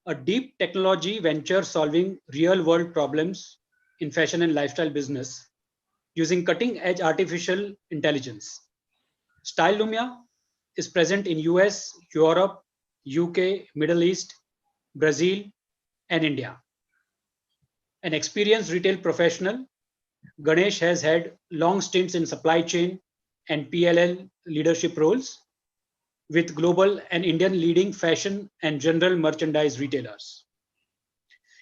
a deep technology venture solving real world problems in fashion and lifestyle business using cutting edge artificial intelligence. Stylelumia is present in US, Europe, UK, Middle East, Brazil, and India. An experienced retail professional, Ganesh has had long stints in supply chain and PLL leadership roles with global and Indian leading fashion and general merchandise retailers.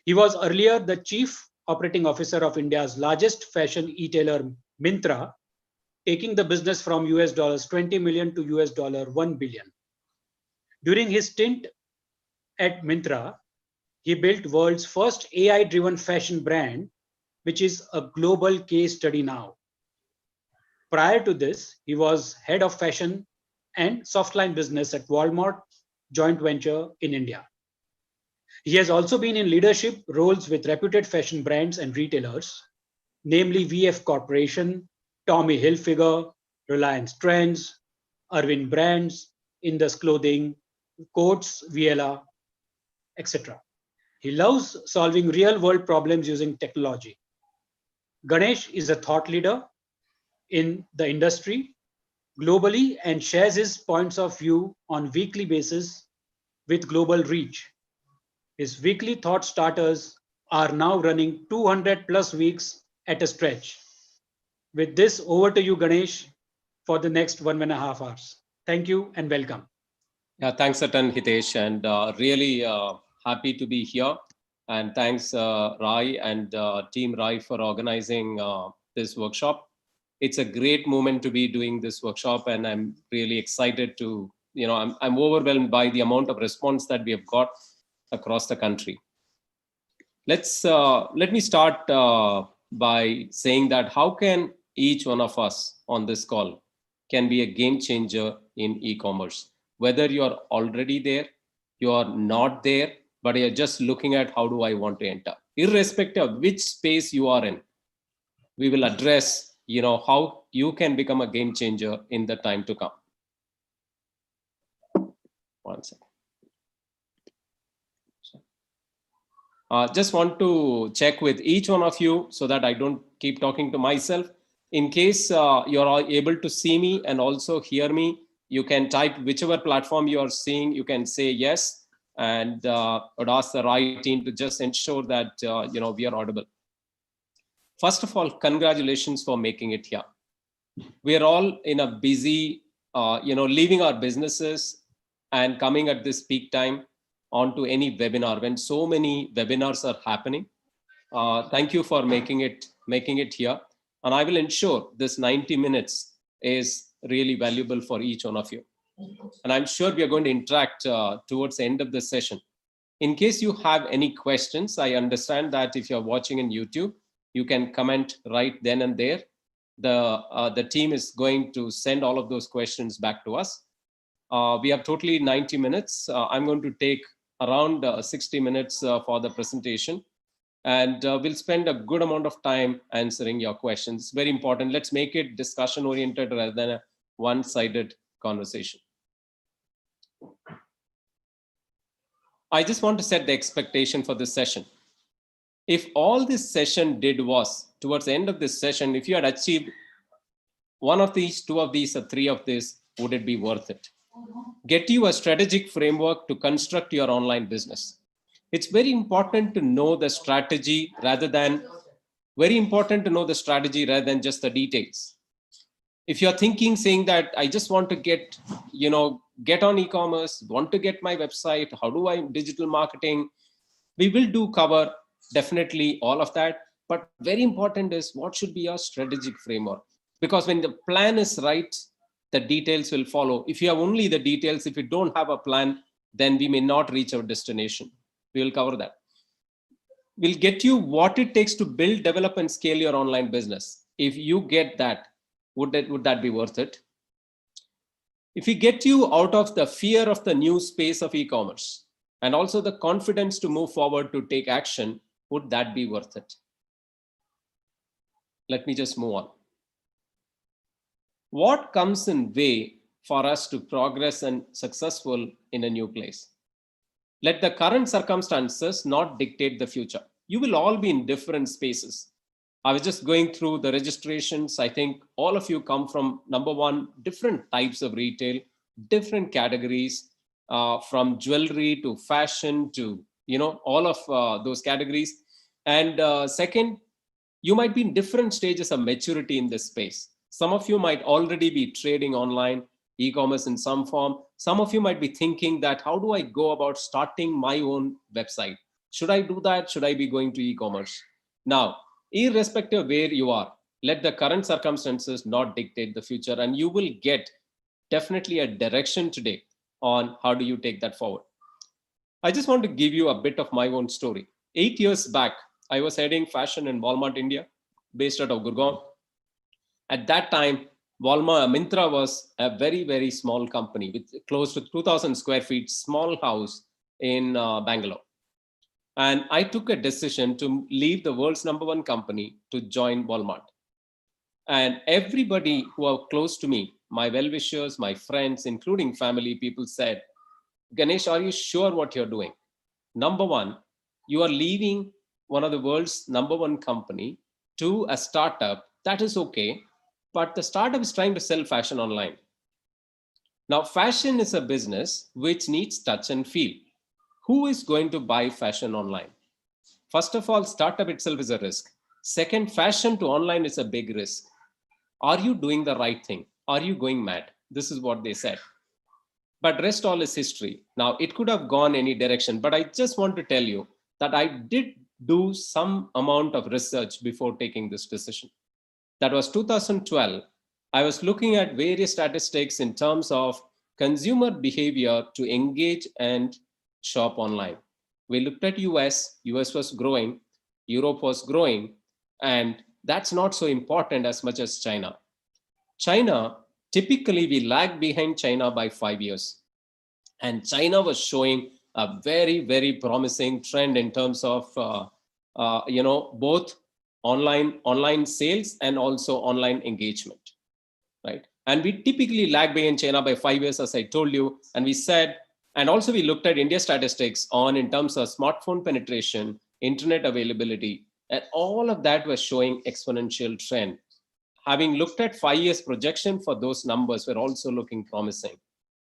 He was earlier the chief operating officer of India's largest fashion retailer, Myntra, taking the business from US dollars 20 million to US dollar 1 billion. During his stint at Myntra, he built world's first AI-driven fashion brand, which is a global case study now. Prior to this, he was head of fashion and softline business at Walmart joint venture in India. He has also been in leadership roles with reputed fashion brands and retailers, namely VF Corporation, Tommy Hilfiger, Reliance Trends, Irving Brands, Indus Clothing, Coats, Viela, etc. He loves solving real world problems using technology. Ganesh is a thought leader in the industry globally and shares his points of view on weekly basis with global reach. His weekly thought starters are now running 200 plus weeks at a stretch. With this, over to you, Ganesh, for the next 1.5 hours. Thank you and welcome. Yeah, thanks a ton, Hitesh, and really happy to be here. And thanks, Rai and Team Rai for organizing this workshop. It's a great moment to be doing this workshop, and I'm really excited to, I'm overwhelmed by the amount of response that we have got across the country. Let me start by saying that how can each one of us on this call can be a game changer in e-commerce. Whether you're already there, you're not there, but you're just looking at how do I want to enter. Irrespective of which space you are in, we will address, how you can become a game changer in the time to come. One second. Just want to check with each one of you so that I don't keep talking to myself. In case you're able to see me and also hear me, you can type whichever platform you are seeing, you can say yes, and would ask the right team to just ensure that we are audible. First of all, congratulations for making it here. We are all in a busy, leaving our businesses and coming at this peak time onto any webinar when so many webinars are happening. Thank you for making it here. And I will ensure this 90 minutes is really valuable for each one of you. And I'm sure we are going to interact towards the end of the session. In case you have any questions, I understand that if you're watching in YouTube, you can comment right then and there. The team is going to send all of those questions back to us. We have totally 90 minutes. I'm going to take around 60 minutes for the presentation. And we'll spend a good amount of time answering your questions. Very important. Let's make it discussion oriented rather than a one-sided conversation. I just want to set the expectation for this session. If all this session did was, towards the end of this session, if you had achieved one of these, two of these, or three of these, would it be worth it? Get you a strategic framework to construct your online business. It's very important to know the strategy rather than just the details. If you're thinking, saying that I just want to get on e-commerce, want to get my website, how do I digital marketing? We will cover definitely all of that. But very important is what should be your strategic framework? Because when the plan is right, the details will follow. If you have only the details, if you don't have a plan, then we may not reach our destination. We will cover that. We'll get you what it takes to build, develop, and scale your online business. If you get that, would that be worth it? If we get you out of the fear of the new space of e-commerce and also the confidence to move forward to take action, would that be worth it? Let me just move on. What comes in way for us to progress and successful in a new place? Let the current circumstances not dictate the future. You will all be in different spaces. I was just going through the registrations. I think all of you come from, number one, different types of retail, different categories, from jewelry to fashion to, all of those categories. And second, you might be in different stages of maturity in this space. Some of you might already be trading online, e-commerce in some form. Some of you might be thinking that, how do I go about starting my own website? Should I do that? Should I be going to e-commerce? Now, irrespective of where you are, let the current circumstances not dictate the future, and you will get definitely a direction today on how do you take that forward. I just want to give you a bit of my own story. 8 years back, I was heading fashion in Walmart India, based out of Gurgaon. At that time, Walmart Myntra was a very, very small company with close to 2,000 square feet, small house in Bangalore. And I took a decision to leave the world's #1 company to join Walmart. And everybody who are close to me, my well-wishers, my friends, including family people, said, Ganesh, are you sure what you're doing? Number one, you are leaving one of the world's #1 company to a startup. That is okay, but the startup is trying to sell fashion online. Now, fashion is a business which needs touch and feel. Who is going to buy fashion online? First of all, startup itself is a risk. Second, fashion to online is a big risk. Are you doing the right thing? Are you going mad? This is what they said. But rest all is history. Now, it could have gone any direction, but I just want to tell you that I did do some amount of research before taking this decision. That was 2012. I was looking at various statistics in terms of consumer behavior to engage and shop online. We looked at US was growing, Europe was growing, and that's not so important as much as China. China, typically we lag behind China by 5 years. And China was showing a very, very promising trend in terms of, both online sales and also online engagement, right? And we typically lag behind China by 5 years, as I told you. And we said, and also we looked at India statistics on in terms of smartphone penetration, internet availability, and all of that was showing exponential trend. Having looked at 5 years projection for those numbers, were also looking promising.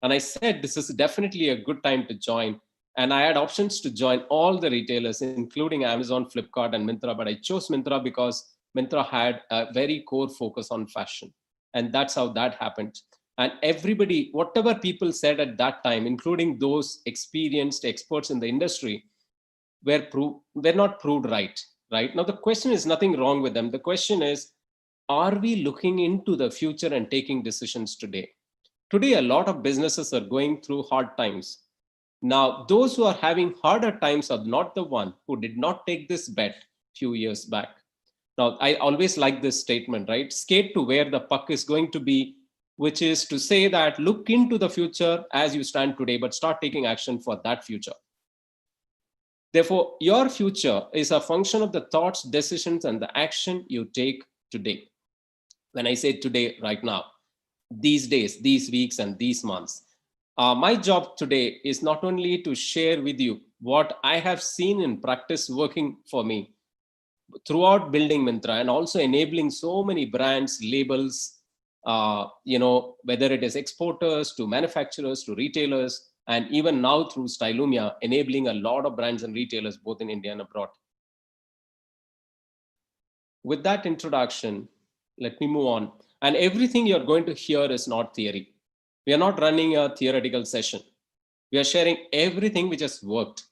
And I said, this is definitely a good time to join. And I had options to join all the retailers, including Amazon, Flipkart, and Myntra. But I chose Myntra because Myntra had a very core focus on fashion. And that's how that happened. And everybody, whatever people said at that time, including those experienced experts in the industry, were not proved right. Now, the question is nothing wrong with them. The question is, are we looking into the future and taking decisions today? Today, a lot of businesses are going through hard times. Now, those who are having harder times are not the one who did not take this bet a few years back. Now, I always like this statement, right? Skate to where the puck is going to be, which is to say that look into the future as you stand today, but start taking action for that future. Therefore, your future is a function of the thoughts, decisions, and the action you take today. When I say today, right now, these days, these weeks, and these months. My job today is not only to share with you what I have seen in practice working for me throughout building Myntra and also enabling so many brands, labels, whether it is exporters to manufacturers to retailers, and even now through Stylumia, enabling a lot of brands and retailers both in India and abroad. With that introduction, let me move on. And everything you're going to hear is not theory. We are not running a theoretical session. We are sharing everything which has worked,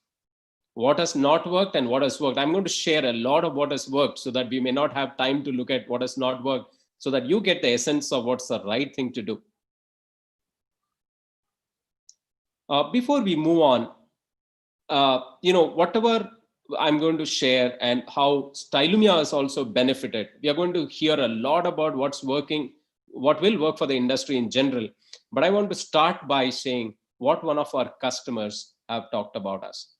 what has not worked and what has worked. I'm going to share a lot of what has worked so that we may not have time to look at what has not worked, so that you get the essence of what's the right thing to do. Before we move on, whatever I'm going to share and how Stylumia has also benefited, we are going to hear a lot about what's working, what will work for the industry in general. But I want to start by saying what one of our customers have talked about us.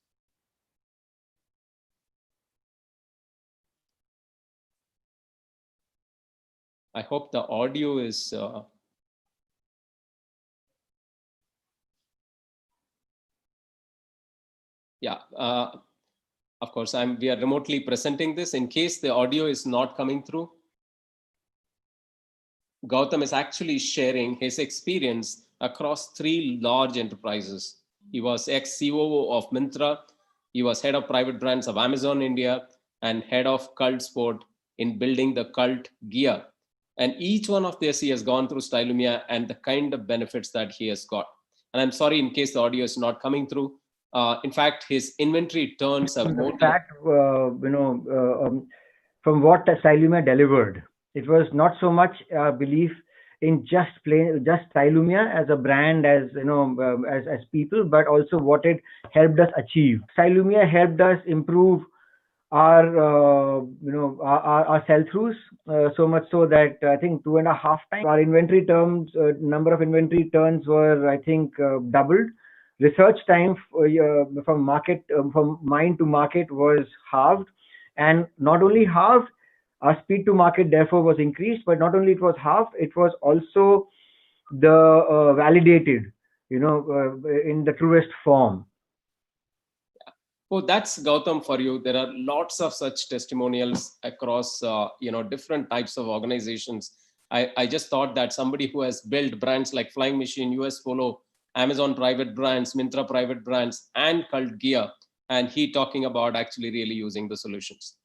I hope the audio is Yeah. Of course, we are remotely presenting this. In case the audio is not coming through, Gautam is actually sharing his experience across 3 large enterprises. He was ex-COO of Myntra. He was head of private brands of Amazon India and head of Cult Sport in building the Cult gear. And each one of this, he has gone through Stylumia and the kind of benefits that he has got. And I'm sorry in case the audio is not coming through. In fact, his inventory turns are more. In fact, from what Stylumia delivered, it was not so much belief in just Stylumia as a brand, as as people, but also what it helped us achieve. Stylumia helped us improve our our sell-throughs, so much so that I think 2.5 times our inventory terms, number of inventory turns were, I think, doubled. Research time from mind to market was halved, and not only halved, our speed to market therefore was increased. But not only it was halved, it was also the validated, in the truest form. Oh, that's Gautam for you. There are lots of such testimonials across, different types of organizations. I just thought that somebody who has built brands like Flying Machine, US Polo, Amazon private brands, Myntra private brands, and Cult Gear, and he talking about actually really using the solutions.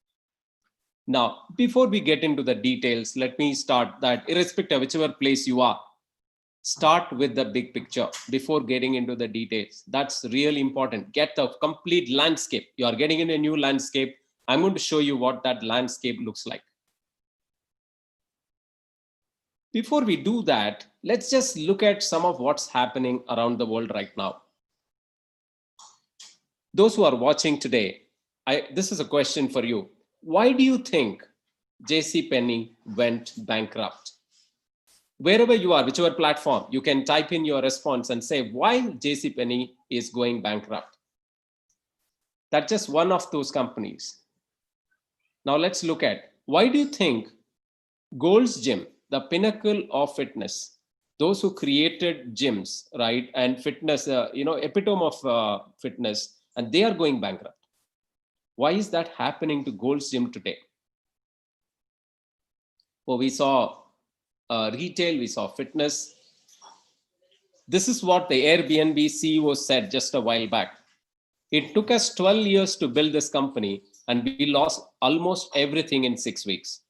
Now, before we get into the details, let me start that irrespective of whichever place you are, start with the big picture before getting into the details. That's really important. Get the complete landscape. You are getting in a new landscape. I'm going to show you what that landscape looks like. Before we do that, let's just look at some of what's happening around the world right now. Those who are watching today, this is a question for you. Why do you think JCPenney went bankrupt? Wherever you are, whichever platform, you can type in your response and say why JCPenney is going bankrupt. That's just one of those companies. Now let's look at, why do you think Gold's Gym, the pinnacle of fitness, those who created gyms, right, and fitness, epitome of fitness, and they are going bankrupt? Why is that happening to Gold's Gym today? Well, we saw retail, we saw fitness. This is what the Airbnb CEO said just a while back. It took us 12 years to build this company, and we lost almost everything in 6 weeks.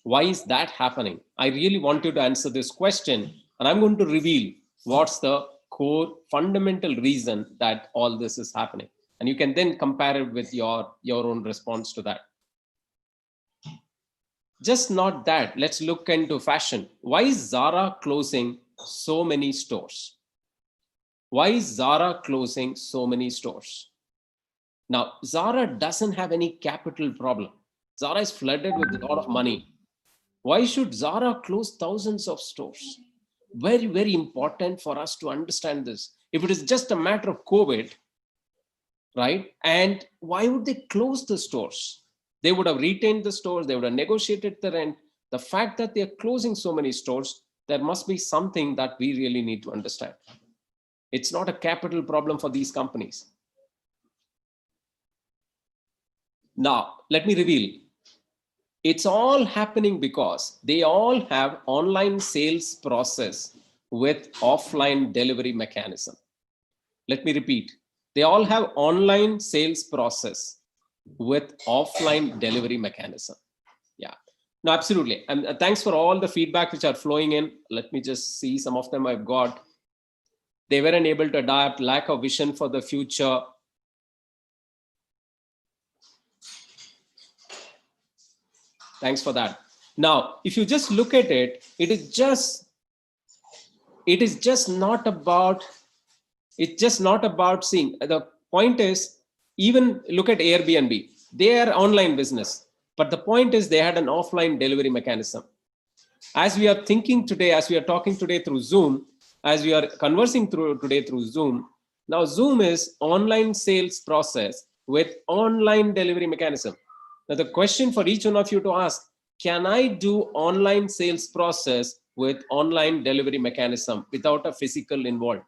Why is that happening? I really want you to answer this question, and I'm going to reveal what's the core fundamental reason that all this is happening. And you can then compare it with your own response to that. Just not that, let's look into fashion. Why is Zara closing so many stores? Why is Zara closing so many stores? Now, Zara doesn't have any capital problem. Zara is flooded with a lot of money. Why should Zara close thousands of stores? Very, very important for us to understand this. If it is just a matter of COVID, right? And why would they close the stores? They would have retained the stores. They would have negotiated the rent. The fact that they're closing so many stores, there must be something that we really need to understand. It's not a capital problem for these companies. Now, let me reveal. It's all happening because they all have online sales process with offline delivery mechanism. Let me repeat. They all have online sales process with offline delivery mechanism. Yeah, no, absolutely. And thanks for all the feedback which are flowing in. Let me just see some of them I've got. They weren't able to adapt, lack of vision for the future. Thanks for that. Now, if you just look at it, it is just not about seeing. The point is, even look at Airbnb. They are online business, but the point is they had an offline delivery mechanism. As we are thinking today, as we are talking today through Zoom, as we are conversing today through Zoom, now Zoom is online sales process with online delivery mechanism. Now the question for each one of you to ask, can I do online sales process with online delivery mechanism without a physical involved?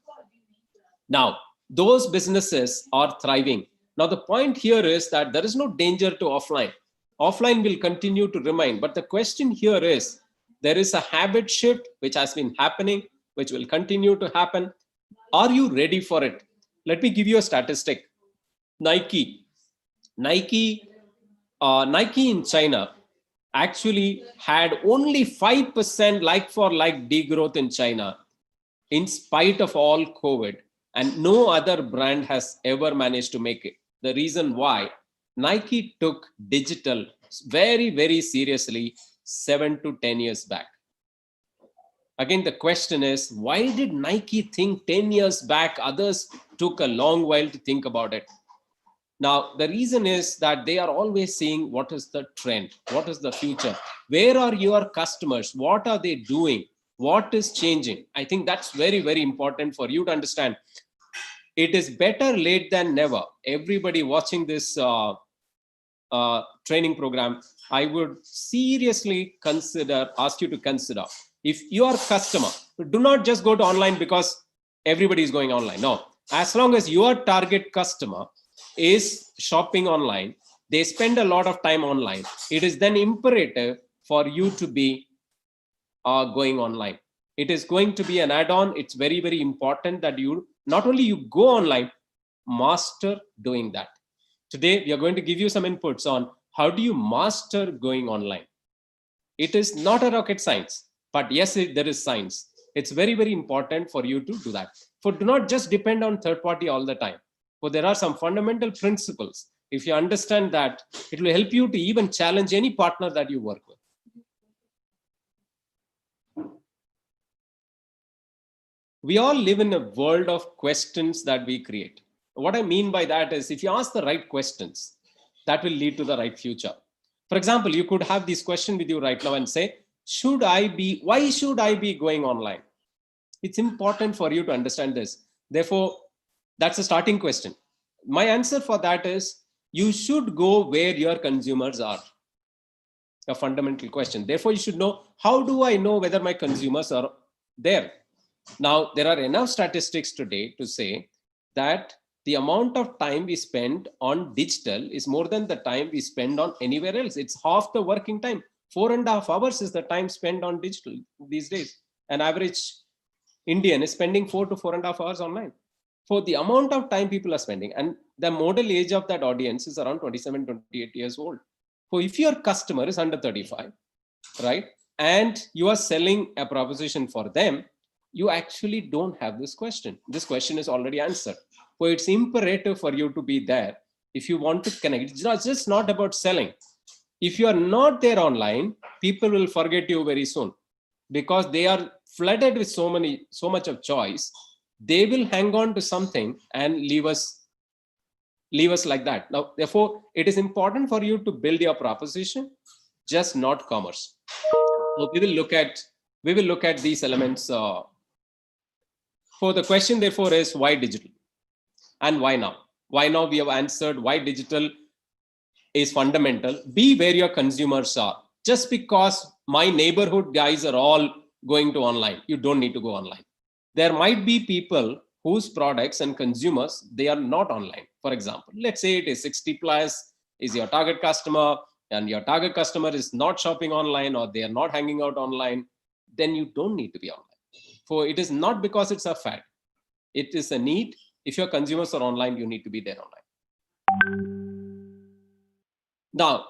Now, those businesses are thriving. Now, the point here is that there is no danger to offline. Offline will continue to remain. But the question here is, there is a habit shift which has been happening, which will continue to happen. Are you ready for it? Let me give you a statistic. Nike in China actually had only 5% like-for-like degrowth in China in spite of all COVID, and no other brand has ever managed to make it. The reason why, Nike took digital very, very seriously 7 to 10 years back. Again, the question is, why did Nike think 10 years back? Others took a long while to think about it. Now, the reason is that they are always seeing what is the trend, what is the future, where are your customers, what are they doing, what is changing. I think that's very, very important for you to understand. It is better late than never. Everybody watching this training program, I would seriously ask you to consider, if your customer, do not just go to online because everybody is going online. No, as long as your target customer is shopping online, they spend a lot of time online, it is then imperative for you to be going online. It is going to be an add-on. It's very, very important that you not only you go online, master doing that. Today, we are going to give you some inputs on how do you master going online. It is not a rocket science, but yes, there is science. It's very, very important for you to do that. For do not just depend on third party all the time. For there are some fundamental principles. If you understand that, it will help you to even challenge any partner that you work with. We all live in a world of questions that we create. What I mean by that is, if you ask the right questions, that will lead to the right future. For example, you could have this question with you right now and say, why should I be going online? It's important for you to understand this. Therefore, that's a starting question. My answer for that is, you should go where your consumers are. A fundamental question. Therefore, you should know, how do I know whether my consumers are there? Now, there are enough statistics today to say that the amount of time we spend on digital is more than the time we spend on anywhere else. It's half the working time. 4.5 hours is the time spent on digital these days. An average Indian is spending 4 to 4.5 hours online. For the amount of time people are spending, and the model age of that audience is around 27, 28 years old. So if your customer is under 35, right, and you are selling a proposition for them, you actually don't have this question. This question is already answered. So it's imperative for you to be there if you want to connect. It's just not about selling. If you are not there online, people will forget you very soon because they are flooded with so much of choice. They will hang on to something and leave us like that. Now, therefore, it is important for you to build your proposition, just not commerce. So we will look at these elements. So the question, therefore, is why digital and why now? Why now? We have answered why digital is fundamental. Be where your consumers are. Just because my neighborhood guys are all going to online, you don't need to go online. There might be people whose products and consumers, they are not online. For example, let's say it is 60 plus is your target customer, and your target customer is not shopping online or they are not hanging out online, then you don't need to be online. So it is not because it's a fad. It is a need. If your consumers are online, you need to be there online. Now,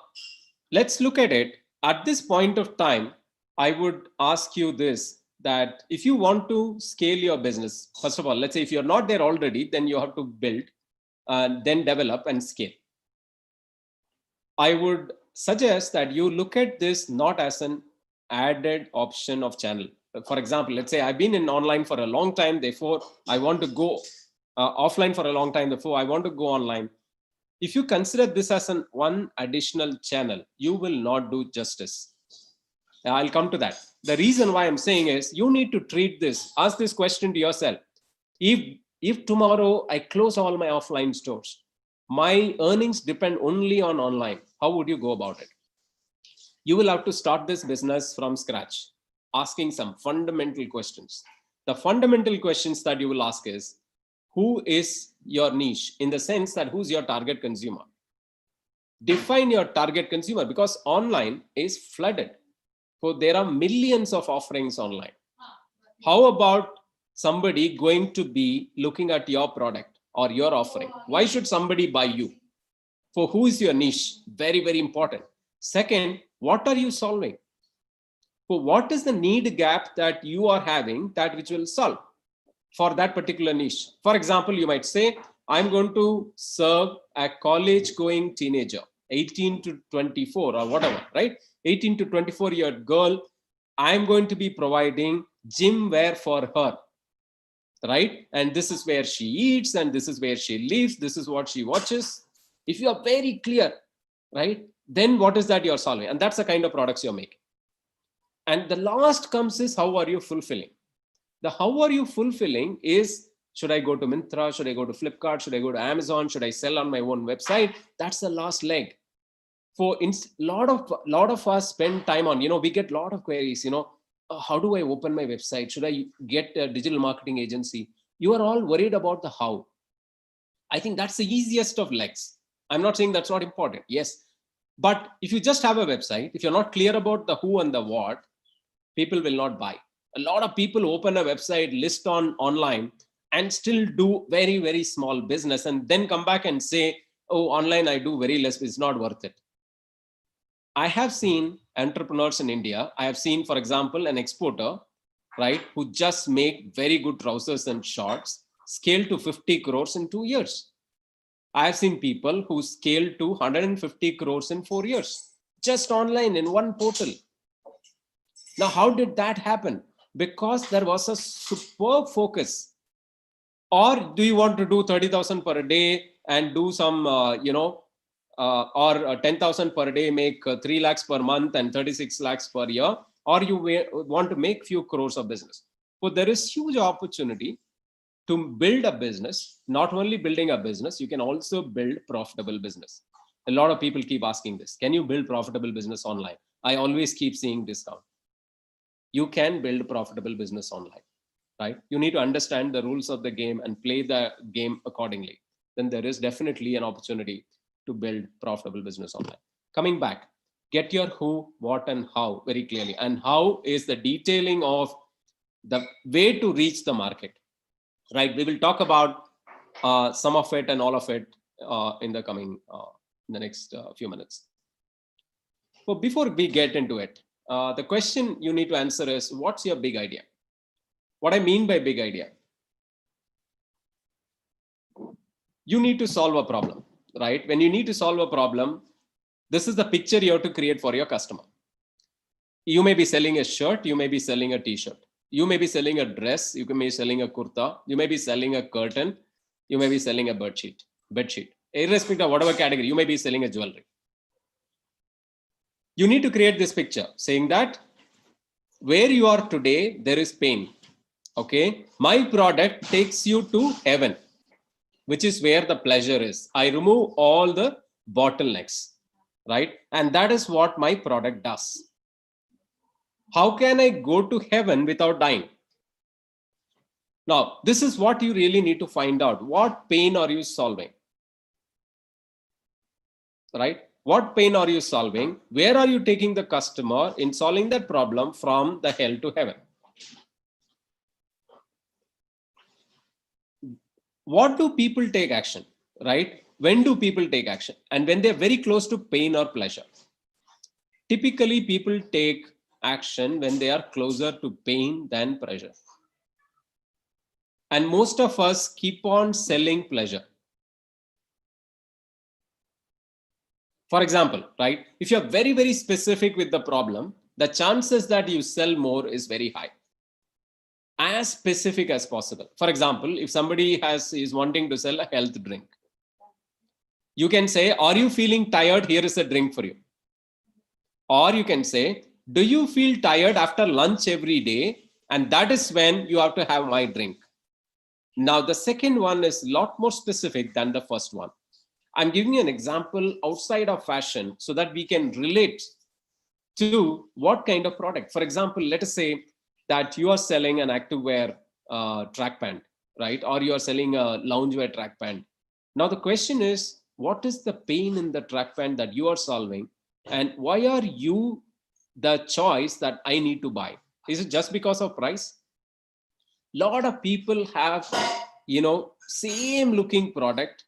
let's look at it. At this point of time, I would ask you this, that if you want to scale your business, first of all, let's say if you're not there already, then you have to build and then develop and scale. I would suggest that you look at this not as an added option of channel. For example, let's say I've been in online for a long time, therefore I want to go offline for a long time, therefore I want to go online. If you consider this as one additional channel, you will not do justice. I'll come to that. The reason why I'm saying is you need to treat this, ask this question to yourself. If tomorrow I close all my offline stores, my earnings depend only on online, how would you go about it? You will have to start this business from scratch, asking some fundamental questions. The fundamental questions that you will ask is, who is your niche, in the sense that who's your target consumer. Define your target consumer, because online is flooded. So there are millions of offerings online. How about somebody going to be looking at your product or your offering? Why should somebody buy you? For who is your niche? Very, very important. Second, what are you solving? For what is the need gap that you are having that which will solve for that particular niche? For example, you might say, I'm going to serve a college going teenager, 18 to 24 or whatever, right? 18 to 24-year girl. I'm going to be providing gym wear for her, right? And this is where she eats, and this is where she lives. This is what she watches. If you are very clear, right, then what is that you're solving? And that's the kind of products you're making. And the last comes is, how are you fulfilling? The how are you fulfilling is, should I go to Myntra? Should I go to Flipkart? Should I go to Amazon? Should I sell on my own website? That's the last leg. For lot of us spend time on, we get a lot of queries, how do I open my website? Should I get a digital marketing agency? You are all worried about the how. I think that's the easiest of legs. I'm not saying that's not important. Yes. But if you just have a website, if you're not clear about the who and the what, people will not buy. A lot of people open a website, list online, and still do very, very small business, and then come back and say, oh, online I do very less, it's not worth it. I have seen entrepreneurs in India. I have seen, for example, an exporter, right, who just make very good trousers and shorts, scale to 50 crores in 2 years. I have seen people who scale to 150 crores in 4 years, just online in one portal. Now, how did that happen? Because there was a superb focus. Or do you want to do 30,000 per day and do some, or 10,000 per day, make 3 lakhs per month and 36 lakhs per year? Or you want to make few crores of business? So there is huge opportunity to build a business. Not only building a business, you can also build profitable business. A lot of people keep asking this. Can you build profitable business online? I always keep seeing discount. You can build profitable business online, right? You need to understand the rules of the game and play the game accordingly. Then there is definitely an opportunity to build profitable business online. Coming back, get your who, what, and how very clearly. And how is the detailing of the way to reach the market, right? We will talk about some of it and all of it in the coming, in the next few minutes. So before we get into it, the question you need to answer is, what's your big idea? What I mean by big idea, you need to solve a problem, right? When you need to solve a problem, this is the picture you have to create for your customer. You may be selling a shirt, you may be selling a t-shirt, you may be selling a dress, you may be selling a kurta, you may be selling a curtain, you may be selling a bedsheet, irrespective of whatever category, you may be selling a jewelry. You need to create this picture saying that where you are today, there is pain. Okay, my product takes you to heaven, which is where the pleasure is. I remove all the bottlenecks, right? And that is what my product does. How can I go to heaven without dying? Now, this is what you really need to find out. What pain are you solving? Right? What pain are you solving? Where are you taking the customer in solving that problem from the hell to heaven? What do people take action, right? When do people take action? And when they're very close to pain or pleasure. Typically, people take action when they are closer to pain than pleasure. And most of us keep on selling pleasure. For example, right? If you're very, very specific with the problem, the chances that you sell more is very high. As specific as possible. For example, if somebody is wanting to sell a health drink, you can say, are you feeling tired? Here is a drink for you. Or you can say, do you feel tired after lunch every day? And that is when you have to have my drink. Now, the second one is a lot more specific than the first one. I'm giving you an example outside of fashion so that we can relate to what kind of product. For example, let us say that you are selling an activewear track pant, right? Or you are selling a loungewear track pant. Now the question is, what is the pain in the track pant that you are solving, and why are you the choice that I need to buy? Is it just because of price? Lot of people have, same looking product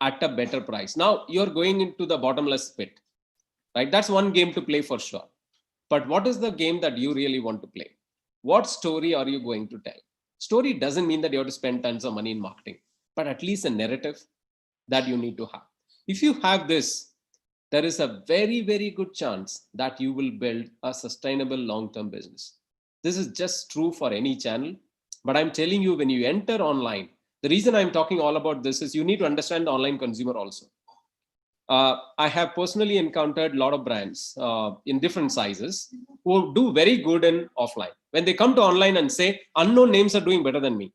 at a better price. Now you're going into the bottomless pit, right? That's one game to play for sure. But what is the game that you really want to play? What story are you going to tell? Story doesn't mean that you have to spend tons of money in marketing, but at least a narrative that you need to have. If you have this, there is a very, very good chance that you will build a sustainable long-term business. This is just true for any channel. But I'm telling you, when you enter online, the reason I'm talking all about this is you need to understand the online consumer also. I have personally encountered a lot of brands in different sizes who do very good in offline. When they come to online and say, unknown names are doing better than me.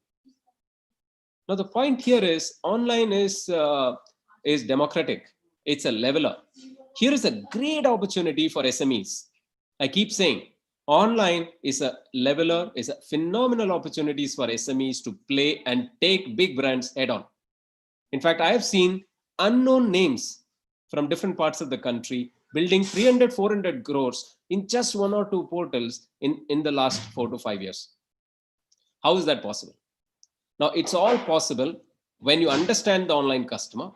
Now, the point here is online is democratic. It's a leveler. Here is a great opportunity for SMEs. I keep saying, online is a leveler, is a phenomenal opportunities for SMEs to play and take big brands head on. In fact, I have seen unknown names from different parts of the country building 300, 400 crores in just 1 or 2 portals in the last 4 to 5 years. How is that possible? Now, it's all possible when you understand the online customer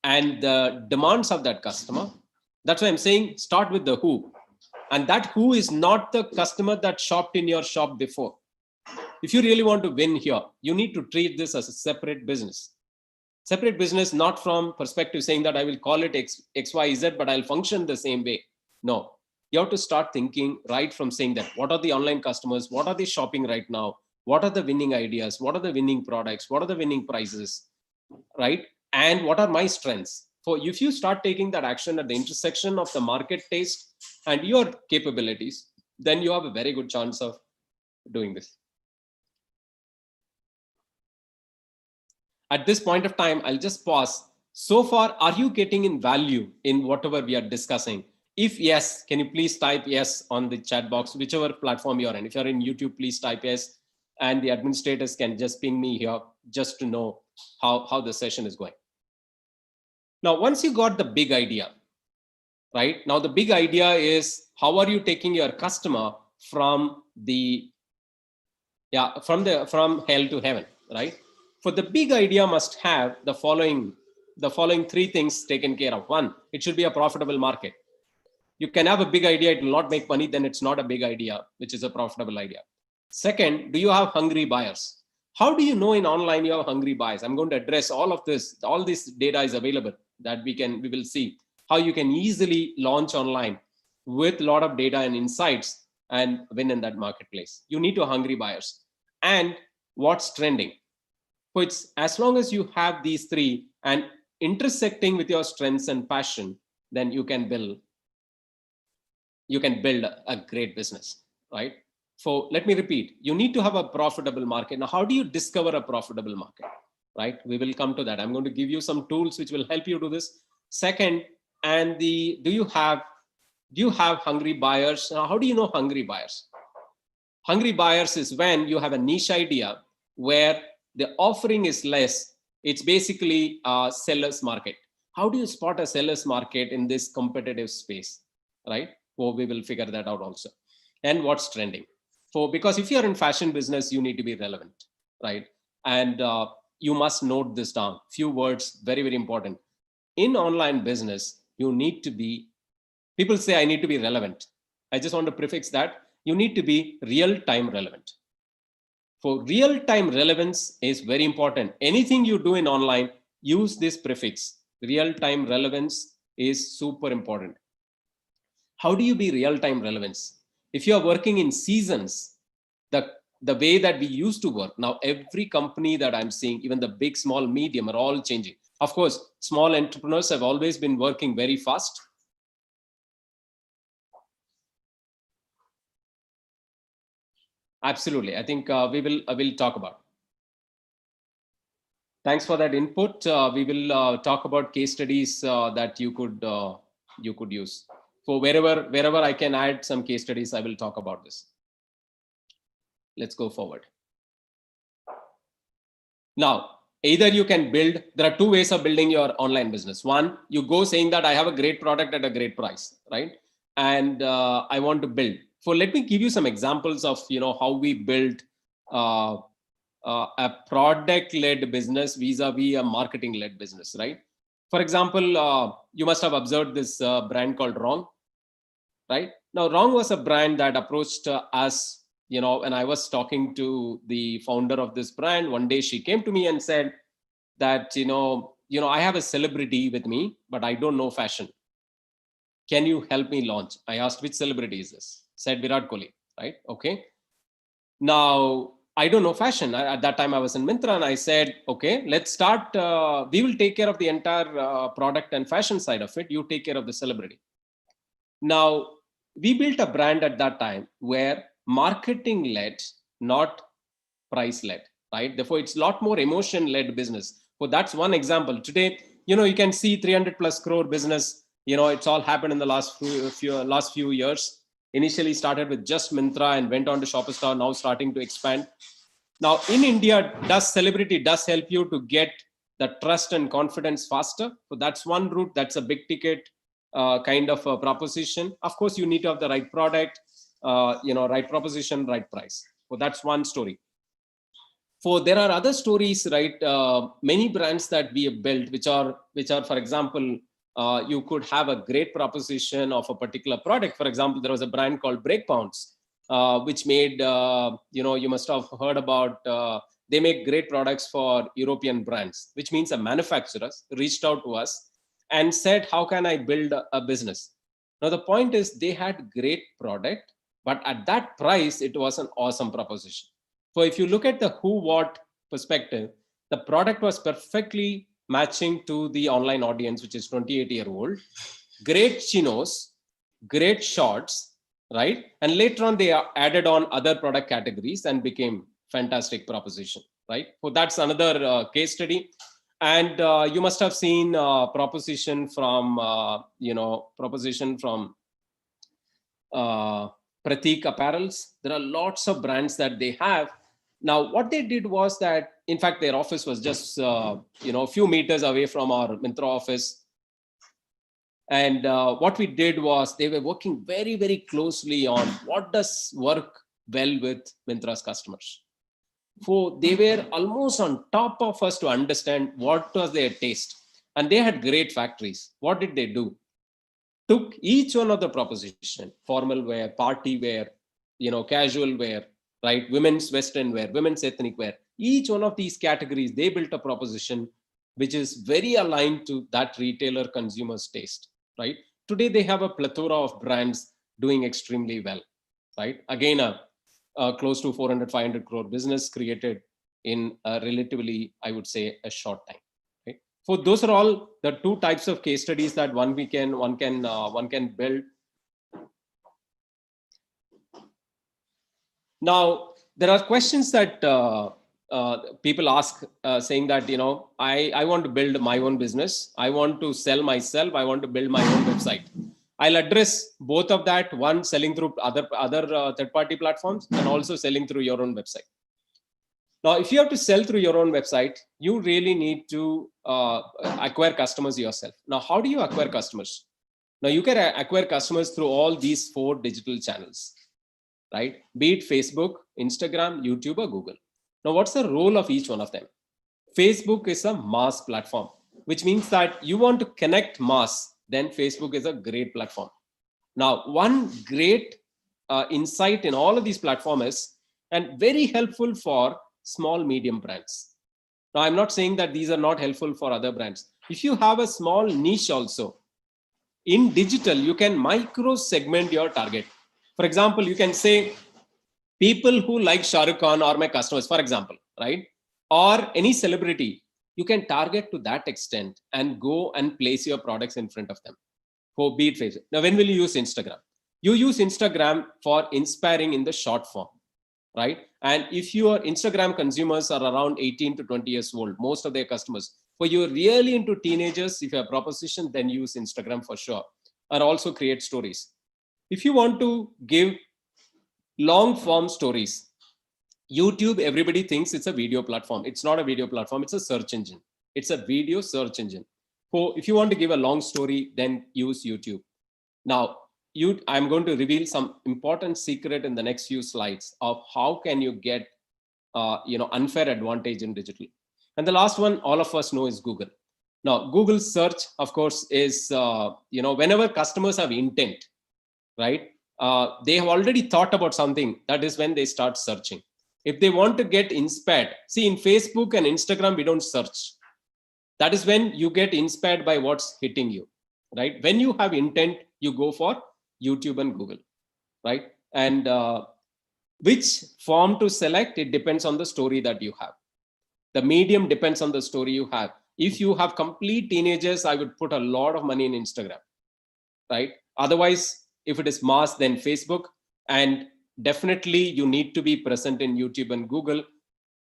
and the demands of that customer. That's why I'm saying start with the who. And that who is not the customer that shopped in your shop before. If you really want to win here, you need to treat this as a separate business. Separate business, not from perspective saying that I will call it X, Y, Z, but I'll function the same way. No, you have to start thinking right from saying that what are the online customers? What are they shopping right now? What are the winning ideas? What are the winning products? What are the winning prices? Right? And what are my strengths? For if you start taking that action at the intersection of the market taste and your capabilities, then you have a very good chance of doing this. At this point of time, I'll just pause. So far, are you getting in value in whatever we are discussing? If yes, can you please type yes on the chat box, whichever platform you're in. If you're in YouTube, please type yes. And the administrators can just ping me here just to know how the session is going. Now, once you got the big idea, right? Now, the big idea is how are you taking your customer from from hell to heaven, right? For the big idea must have the following 3 things taken care of. 1, it should be a profitable market. You can have a big idea, it will not make money, then it's not a big idea, which is a profitable idea. Second, do you have hungry buyers? How do you know in online you have hungry buyers? I'm going to address all of this. All this data is available that we will see how you can easily launch online with a lot of data and insights and win in that marketplace. You need to have hungry buyers. And what's trending? So it's as long as you have these 3 and intersecting with your strengths and passion, then you can build a great business, right? So let me repeat, you need to have a profitable market. Now, how do you discover a profitable market, right? We will come to that. I'm going to give you some tools which will help you do this. Second, and do you have hungry buyers? Now, how do you know hungry buyers? Hungry buyers is when you have a niche idea where the offering is less. It's basically a seller's market. How do you spot a seller's market in this competitive space, right? Well, we will figure that out also. And what's trending? Because if you're in fashion business, you need to be relevant, right? And you must note this down. Few words, very, very important. In online business, you need to be, people say I need to be relevant. I just want to prefix that. You need to be real-time relevant. For real-time relevance is very important. Anything you do in online, use this prefix. Real-time relevance is super important. How do you be real-time relevance? If you are working in seasons, the way that we used to work, now every company that I'm seeing, even the big, small, medium, are all changing. Of course, small entrepreneurs have always been working very fast. Absolutely. I think we will talk about. Thanks for that input. We will talk about case studies that you could use. For wherever I can add some case studies, I will talk about this. Let's go forward. Now, either you can build, there are two ways of building your online business. One, you go saying that I have a great product at a great price, right? And I want to build. So let me give you some examples of, how we built a product-led business vis-a-vis a marketing-led business, right? For example, you must have observed this brand called Wrong, right? Now, Wrong was a brand that approached us, when I was talking to the founder of this brand. One day she came to me and said that, I have a celebrity with me, but I don't know fashion. Can you help me launch? I asked, which celebrity is this? Said Virat Kohli, right? Okay. Now, I don't know fashion. At that time I was in Myntra, and I said, okay, let's start. We will take care of the entire product and fashion side of it. You take care of the celebrity. Now, we built a brand at that time where marketing led, not price led, right? Therefore, it's a lot more emotion led business. So that's one example. Today, you can see 300 plus crore business. It's all happened in the last few years. Initially started with just Myntra and went on to Shoppers Stop, now starting to expand. Now in India, celebrity does help you to get the trust and confidence faster. So that's one route. That's a big ticket kind of a proposition. Of course, you need to have the right product, right proposition, right price. So that's one story. There are other stories, right? Many brands that we have built, which are, for example, you could have a great proposition of a particular product. For example, there was a brand called Breakpounds, which made, you must have heard about, they make great products for European brands, which means a manufacturer reached out to us and said, how can I build a business? Now, the point is they had great product, but at that price, it was an awesome proposition. So if you look at the who, what perspective, the product was perfectly matching to the online audience, which is 28-year-old, great chinos, great shorts, right? And later on, they added on other product categories and became fantastic proposition, right? So that's another case study. And you must have seen proposition from, Pratik Apparels. There are lots of brands that they have. Now, what they did was that, in fact, their office was just, a few meters away from our Myntra office. And what we did was they were working very, very closely on what does work well with Myntra's customers. So they were almost on top of us to understand what was their taste. And they had great factories. What did they do? Took each one of the proposition, formal wear, party wear, casual wear, right? Women's Western wear, women's ethnic wear. Each one of these categories, they built a proposition which is very aligned to that retailer consumer's taste, right? Today, they have a plethora of brands doing extremely well, right? Again, a close to 400, 500 crore business created in a relatively, I would say, a short time. Right? So those are all the two types of case studies that one can build. Now, there are questions that people ask saying that, I want to build my own business. I want to sell myself. I want to build my own website. I'll address both of that. One, selling through other third-party platforms, and also selling through your own website. Now, if you have to sell through your own website, you really need to acquire customers yourself. Now, how do you acquire customers? Now, you can acquire customers through all these 4 digital channels, right? Be it Facebook, Instagram, YouTube, or Google. Now, what's the role of each one of them? Facebook is a mass platform, which means that you want to connect mass, then Facebook is a great platform. Now, one great insight in all of these platforms is, and very helpful for small, medium brands. Now, I'm not saying that these are not helpful for other brands. If you have a small niche also, in digital, you can micro segment your target. For example, you can say, people who like Shah Rukh Khan are my customers, for example, right? Or any celebrity, you can target to that extent and go and place your products in front of them. For be it Facebook. Now, when will you use Instagram? You use Instagram for inspiring in the short form, right? And if your Instagram consumers are around 18 to 20 years old, most of their customers, for you're really into teenagers, if you have a proposition, then use Instagram for sure. Or also create stories. If you want to give long form stories, YouTube, everybody thinks it's a video platform. It's not a video platform. It's a search engine. It's a video search engine. So if you want to give a long story, then use YouTube. Now, I'm going to reveal some important secret in the next few slides of how can you get unfair advantage in digital. And the last one all of us know is Google. Now, Google search, of course, is whenever customers have intent, right? They have already thought about something. That is when they start searching. If they want to get inspired, see, in Facebook and Instagram, we don't search. That is when you get inspired by what's hitting you, right? When you have intent, you go for YouTube and Google, right? And which form to select, it depends on the story that you have. The medium depends on the story you have. If you have complete teenagers, I would put a lot of money in Instagram, right? Otherwise, if it is mass, then Facebook. And definitely you need to be present in YouTube and Google,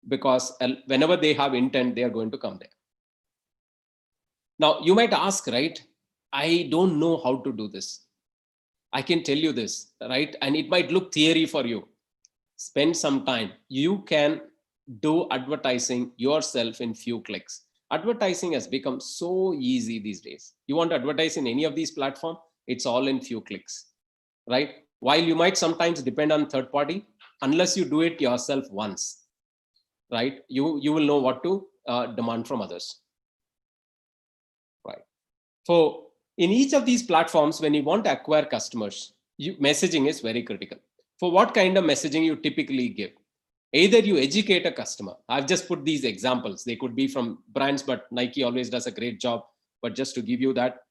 because whenever they have intent, they are going to come there. Now, you might ask, right? I don't know how to do this. I can tell you this, right? And it might look theory for you. Spend some time. You can do advertising yourself in few clicks. Advertising has become so easy these days. You want to advertise in any of these platforms, it's all in few clicks, right? While you might sometimes depend on third party, unless you do it yourself once, right? You will know what to demand from others, right? So in each of these platforms, when you want to acquire customers, messaging is very critical. For what kind of messaging you typically give? Either you educate a customer. I've just put these examples. They could be from brands, but Nike always does a great job. But just to give you that,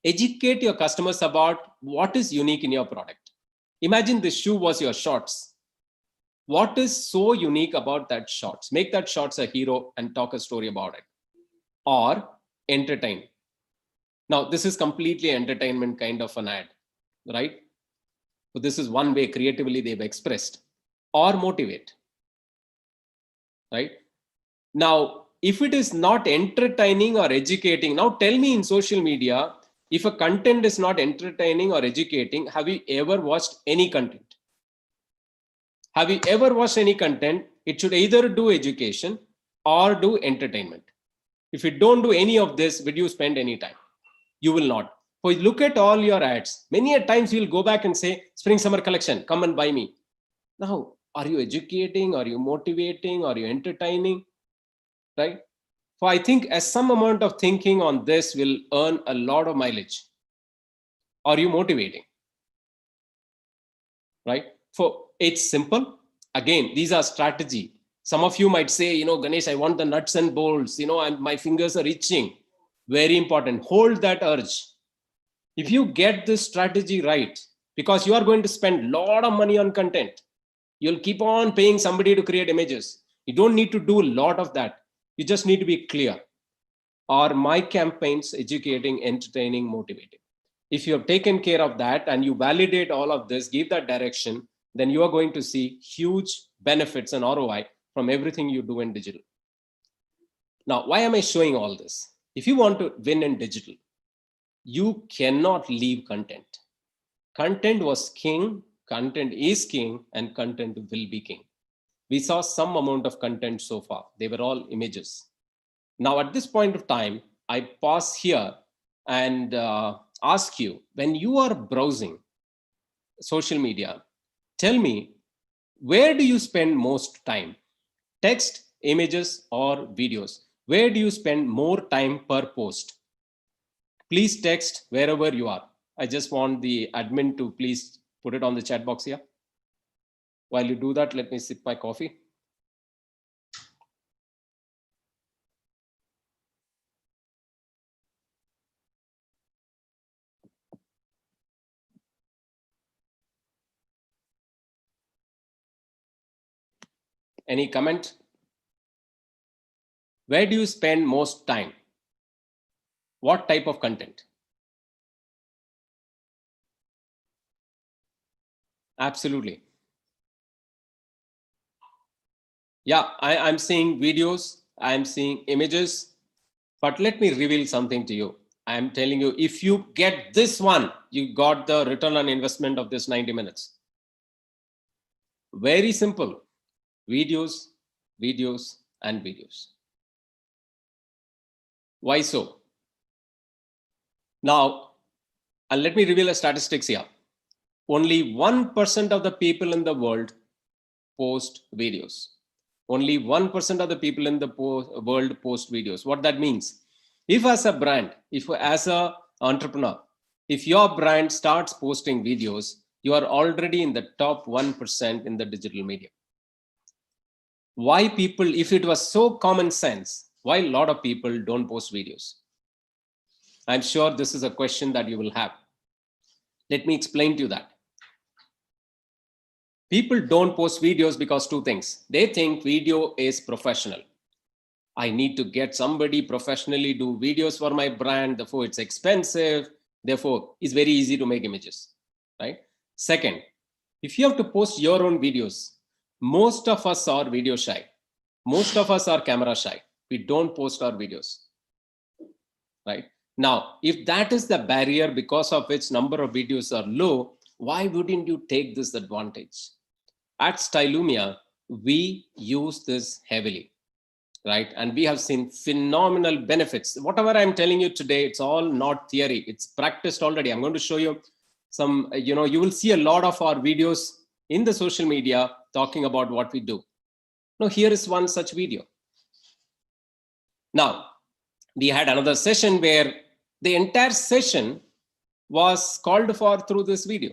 educate your customers about what is unique in your product. Imagine this shoe was your shorts. What is so unique about that shorts? Make that shorts a hero and talk a story about it. Or entertain. Now, this is completely entertainment kind of an ad, right? So this is one way creatively they've expressed. Or motivate, right? Now, if it is not entertaining or educating, now tell me in social media, if a content is not entertaining or educating, have you ever watched any content? Have you ever watched any content? It should either do education or do entertainment. If you don't do any of this, will you spend any time? You will not. So look at all your ads. Many a times you'll go back and say, spring summer collection, come and buy me. Now, are you educating? Are you motivating? Are you entertaining? Right? So I think as some amount of thinking on this will earn a lot of mileage. Are you motivating? Right? So it's simple. Again, these are strategy. Some of you might say, Ganesh, I want the nuts and bolts, and my fingers are itching. Very important. Hold that urge. If you get this strategy right, because you are going to spend a lot of money on content, you'll keep on paying somebody to create images. You don't need to do a lot of that. You just need to be clear. Are my campaigns educating, entertaining, motivating? If you have taken care of that and you validate all of this, give that direction, then you are going to see huge benefits and ROI from everything you do in digital. Now, why am I showing all this? If you want to win in digital, you cannot leave content. Content was king, content is king, and content will be king. We saw some amount of content so far. They were all images. Now, at this point of time, I pause here and ask you, when you are browsing social media, tell me, where do you spend most time? Text, images, or videos? Where do you spend more time per post? Please text wherever you are. I just want the admin to please put it on the chat box here. While you do that, let me sip my coffee. Any comment? Where do you spend most time? What type of content? Absolutely. Yeah, I'm seeing videos, I'm seeing images, but let me reveal something to you. I'm telling you, if you get this one, you got the return on investment of this 90 minutes. Very simple. videos, videos, and videos. Why so? Now, and let me reveal a statistics here. Only 1% of the people in the world post videos. Only 1% of the people in the world post videos. What that means? If as a brand, if as an entrepreneur, if your brand starts posting videos, you are already in the top 1% in the digital media. Why people, if it was so common sense, why a lot of people don't post videos? I'm sure this is a question that you will have. Let me explain to you that. People don't post videos because two things. They think video is professional. I need to get somebody professionally do videos for my brand. Therefore, it's expensive. Therefore, it's very easy to make images, right? Second, if you have to post your own videos, most of us are video shy. Most of us are camera shy. We don't post our videos, right? Now, if that is the barrier because of which number of videos are low, why wouldn't you take this advantage? At Stylumia, we use this heavily, right? And we have seen phenomenal benefits. Whatever I'm telling you today, it's all not theory. It's practiced already. I'm going to show you some, you will see a lot of our videos in the social media talking about what we do. Now, here is one such video. Now, we had another session where the entire session was called for through this video.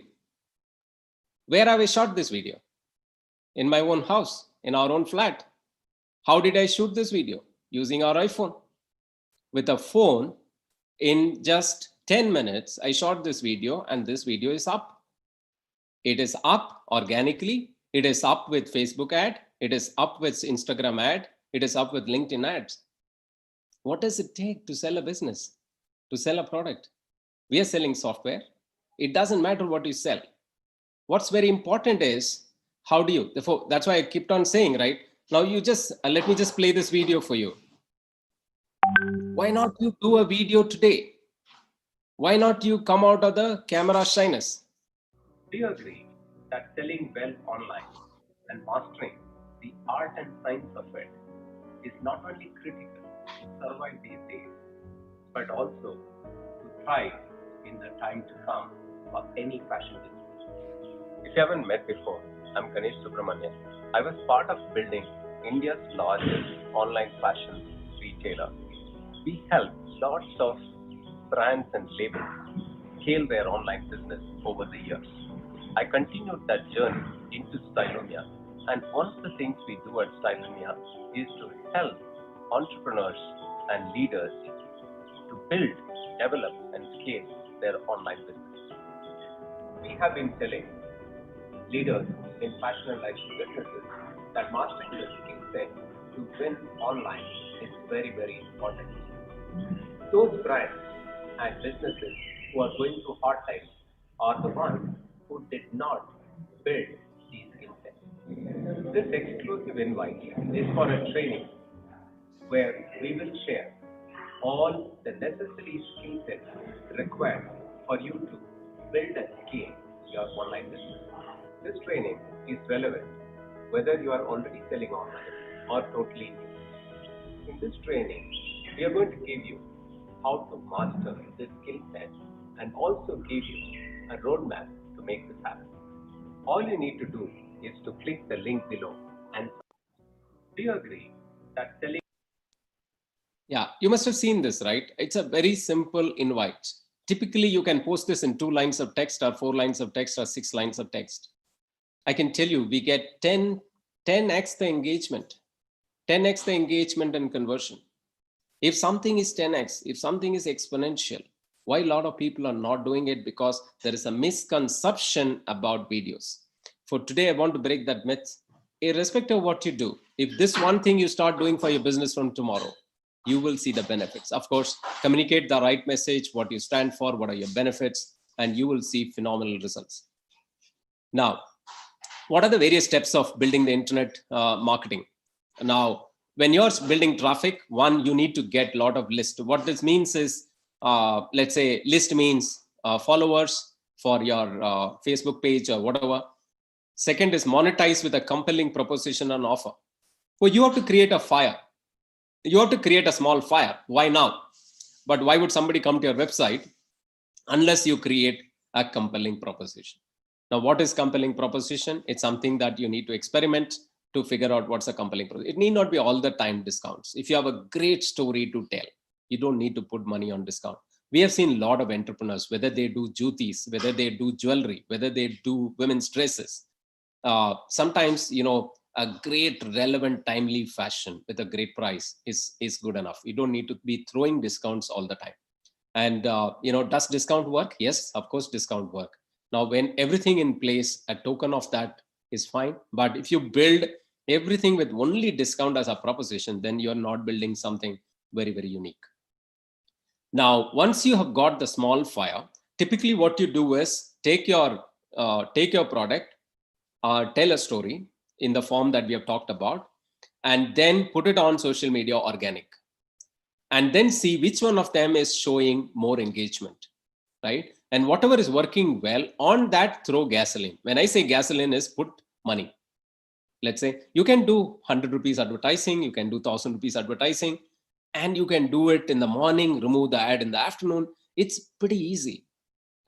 Where have I shot this video? In my own house, in our own flat. How did I shoot this video? Using our iPhone. With a phone, in just 10 minutes, I shot this video and this video is up. It is up organically. It is up with Facebook ad. It is up with Instagram ad. It is up with LinkedIn ads. What does it take to sell a business, to sell a product? We are selling software. It doesn't matter what you sell. What's very important is, how do you, therefore, that's why I kept on saying, right? Now you just, let me just play this video for you. Why not you do a video today? Why not you come out of the camera shyness? Do you agree that selling well online and mastering the art and science of it is not only critical to survive these days, but also to thrive in the time to come for any fashion business? If you haven't met before, I'm Ganesh Subramanian. I was part of building India's largest online fashion retailer. We helped lots of brands and labels scale their online business over the years. I continued that journey into Stylumia, and one of the things we do at Stylumia is to help entrepreneurs and leaders to build, develop, and scale their online business. We have been telling leaders in fashion and lifestyle businesses that mastering the skill set to win online is very, very important. Those brands and businesses who are going through hard times are the ones who did not build these skill sets. This exclusive invite is for a training where we will share all the necessary skill sets required for you to build and scale your online business. This training is relevant whether you are already selling online or totally new. In this training, we are going to give you how to master this skill set and also give you a roadmap to make this happen. All you need to do is to click the link below and do you agree that selling? Yeah, you must have seen this, right? It's a very simple invite. Typically, you can post this in 2 lines of text or 4 lines of text or 6 lines of text. I can tell you, we get 10x the engagement, 10x the engagement and conversion. If something is 10x, if something is exponential, why a lot of people are not doing it? Because there is a misconception about videos. For today, I want to break that myth. Irrespective of what you do, if this one thing you start doing for your business from tomorrow, you will see the benefits. Of course, communicate the right message, what you stand for, what are your benefits, and you will see phenomenal results. Now, what are the various steps of building the internet marketing? Now, when you're building traffic, one, you need to get a lot of lists. What this means is, let's say list means followers for your Facebook page or whatever. Second is monetize with a compelling proposition and offer. Well, you have to create a fire. You have to create a small fire. Why now? But why would somebody come to your website unless you create a compelling proposition? Now, what is compelling proposition? It's something that you need to experiment to figure out what's a compelling proposition. It need not be all the time discounts. If you have a great story to tell, you don't need to put money on discount. We have seen a lot of entrepreneurs, whether they do jutis, whether they do jewelry, whether they do women's dresses. Sometimes, a great, relevant, timely fashion with a great price is good enough. You don't need to be throwing discounts all the time. And, does discount work? Yes, of course, discount work. Now, when everything in place, a token of that is fine. But if you build everything with only discount as a proposition, then you're not building something very, very unique. Now, once you have got the small fire, typically what you do is take your product, tell a story in the form that we have talked about, and then put it on social media organic. And then see which one of them is showing more engagement, right? And whatever is working well, on that throw gasoline. When I say gasoline is put money. Let's say you can do 100 rupees advertising, you can do 1,000 rupees advertising, and you can do it in the morning, remove the ad in the afternoon. It's pretty easy,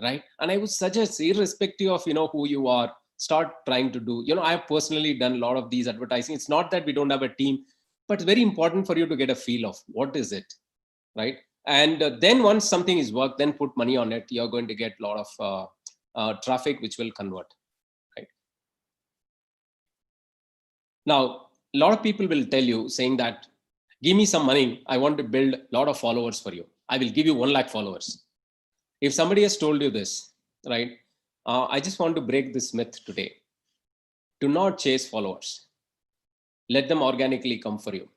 right? And I would suggest, irrespective of who you are, start trying to do. I've personally done a lot of these advertising. It's not that we don't have a team, but it's very important for you to get a feel of what is it, right? And then once something is worked, then put money on it. You're going to get a lot of traffic, which will convert, right? Now, a lot of people will tell you saying that, give me some money. I want to build a lot of followers for you. I will give you 1 lakh followers. If somebody has told you this, right? I just want to break this myth today. Do not chase followers. Let them organically come for you.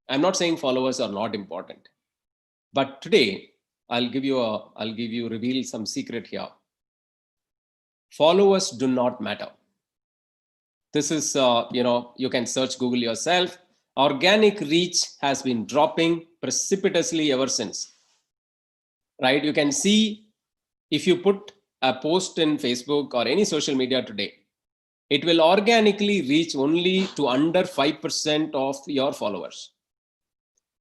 I'm not saying followers are not important, but today I'll reveal some secret here. Followers do not matter. This is, you can search Google yourself. Organic reach has been dropping precipitously ever since, right? You can see if you put a post in Facebook or any social media today, it will organically reach only to under 5% of your followers.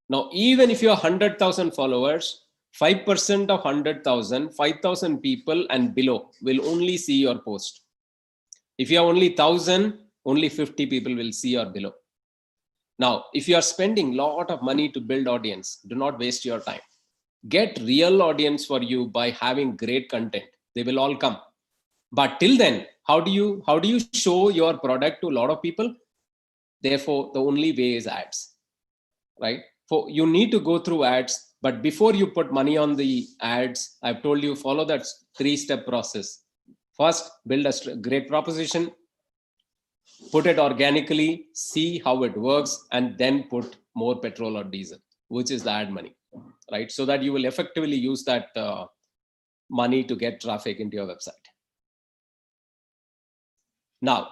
Now, even if you have 100,000 followers, 5% of 100,000, 5,000 people and below will only see your post. If you have only 1,000, only 50 people will see or below. Now, if you are spending a lot of money to build audience, do not waste your time. Get real audience for you by having great content. They will all come. But till then, how do you show your product to a lot of people? Therefore, the only way is ads, right? You need to go through ads, but before you put money on the ads, I've told you, follow that 3-step process. First, build a great proposition, put it organically, see how it works, and then put more petrol or diesel, which is the ad money, right? So that you will effectively use that money to get traffic into your website. Now,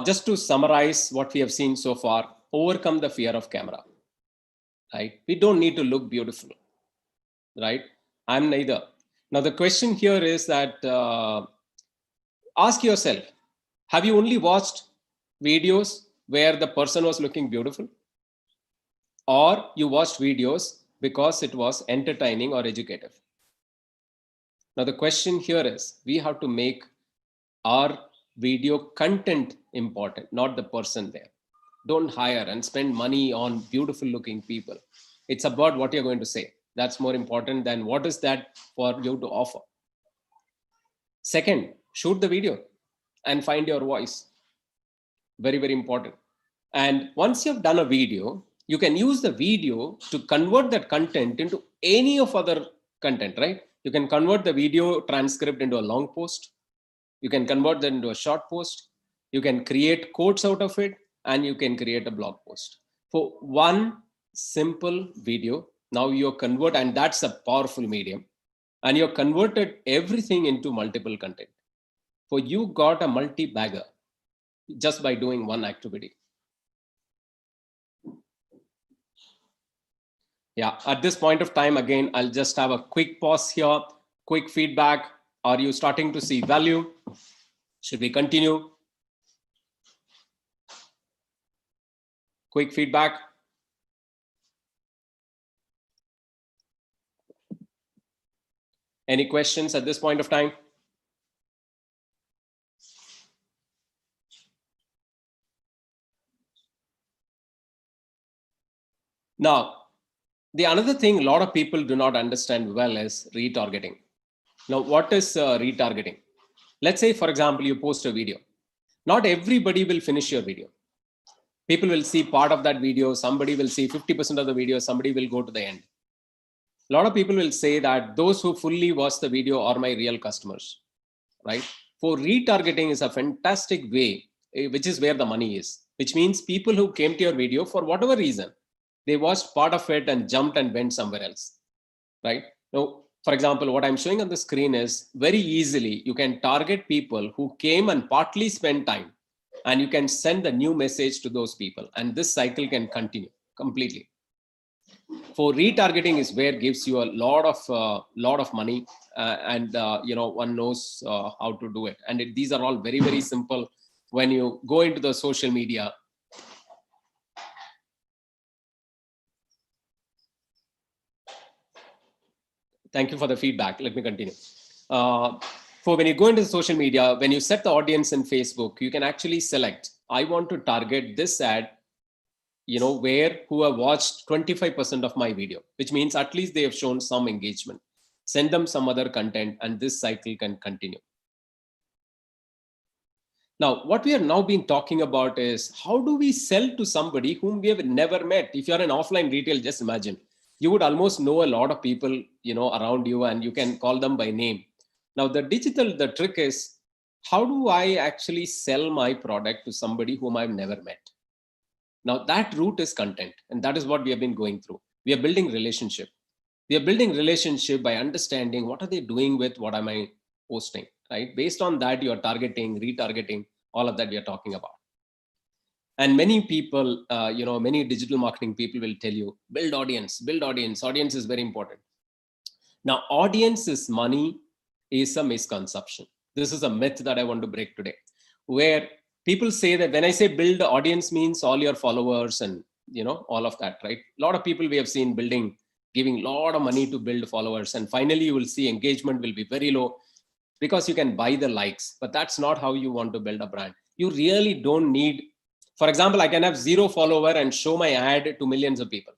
just to summarize what we have seen so far, overcome the fear of camera, right? We don't need to look beautiful, right? I'm neither. Now, the question here is that ask yourself, have you only watched videos where the person was looking beautiful? Or you watched videos because it was entertaining or educative? Now, the question here is, we have to make our video content important, not the person there. Don't hire and spend money on beautiful looking people. It's about what you're going to say. That's more important than what is that for you to offer. Second, shoot the video and find your voice. Very, very important. And once you've done a video, you can use the video to convert that content into any of other content, right? You can convert the video transcript into a long post. You can convert that into a short post. You can create quotes out of it, and you can create a blog post. For one simple video, now you're convert, and that's a powerful medium, and you're converted everything into multiple content. For you got a multi-bagger just by doing one activity. Yeah, at this point of time, again, I'll just have a quick pause here, quick feedback. Are you starting to see value? Should we continue? Quick feedback. Any questions at this point of time? Now, the another thing a lot of people do not understand well is retargeting. Now, what is retargeting? Let's say, for example, you post a video. Not everybody will finish your video. People will see part of that video. Somebody will see 50% of the video. Somebody will go to the end. A lot of people will say that those who fully watch the video are my real customers, right? For retargeting is a fantastic way, which is where the money is, which means people who came to your video for whatever reason, they watched part of it and jumped and went somewhere else, right? Now, for example, what I'm showing on the screen is very easily, you can target people who came and partly spent time, and you can send a new message to those people. And this cycle can continue completely. For retargeting is where it gives you a lot of money, and one knows how to do it. And these are all very, very simple. When you go into the social media, thank you for the feedback. Let me continue. For when you go into social media, when you set the audience in Facebook, you can actually select, I want to target this ad, who have watched 25% of my video, which means at least they have shown some engagement. Send them some other content, and this cycle can continue. Now, what we are now been talking about is how do we sell to somebody whom we have never met? If you're in offline retail, just imagine, you would almost know a lot of people, around you, and you can call them by name. Now, the trick is, how do I actually sell my product to somebody whom I've never met? Now, that route is content, and that is what we have been going through. We are building relationship. We are building relationship by understanding what are they doing with what am I posting, right? Based on that, you are targeting, retargeting, all of that we are talking about. And many people, many digital marketing people will tell you, build audience. Audience is very important. Now, audience is money is a misconception. This is a myth that I want to break today, where people say that when I say build audience means all your followers and, all of that, right? A lot of people we have seen giving a lot of money to build followers. And finally, you will see engagement will be very low because you can buy the likes, but that's not how you want to build a brand. You really don't need, for example, I can have 0 follower and show my ad to millions of people,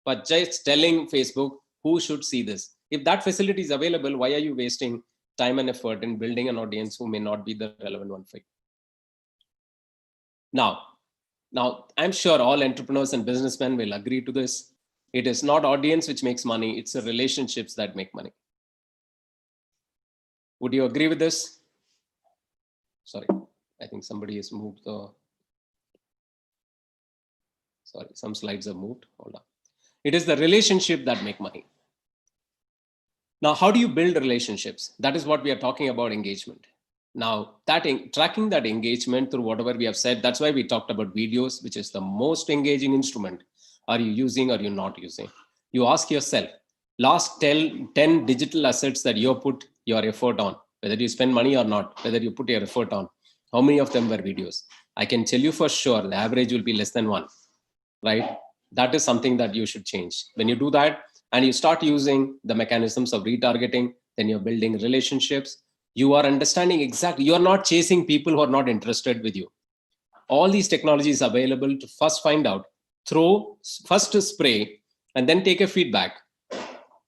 but just telling Facebook who should see this. If that facility is available, why are you wasting time and effort in building an audience who may not be the relevant one for you? Now, I'm sure all entrepreneurs and businessmen will agree to this. It is not audience which makes money. It's the relationships that make money. Would you agree with this? Sorry, I think somebody has moved some slides have moved. Hold on. It is the relationship that make money. Now, how do you build relationships? That is what we are talking about, engagement. Now, tracking that engagement through whatever we have said, that's why we talked about videos, which is the most engaging instrument. Are you using or you're not using? You ask yourself, last 10 digital assets that you put your effort on, whether you spend money or not, whether you put your effort on, how many of them were videos? I can tell you for sure, the average will be less than 1, right? That is something that you should change. When you do that and you start using the mechanisms of retargeting, then you're building relationships. You are understanding exactly, you are not chasing people who are not interested with you. All these technologies are available to first find out, first to spray, and then take a feedback.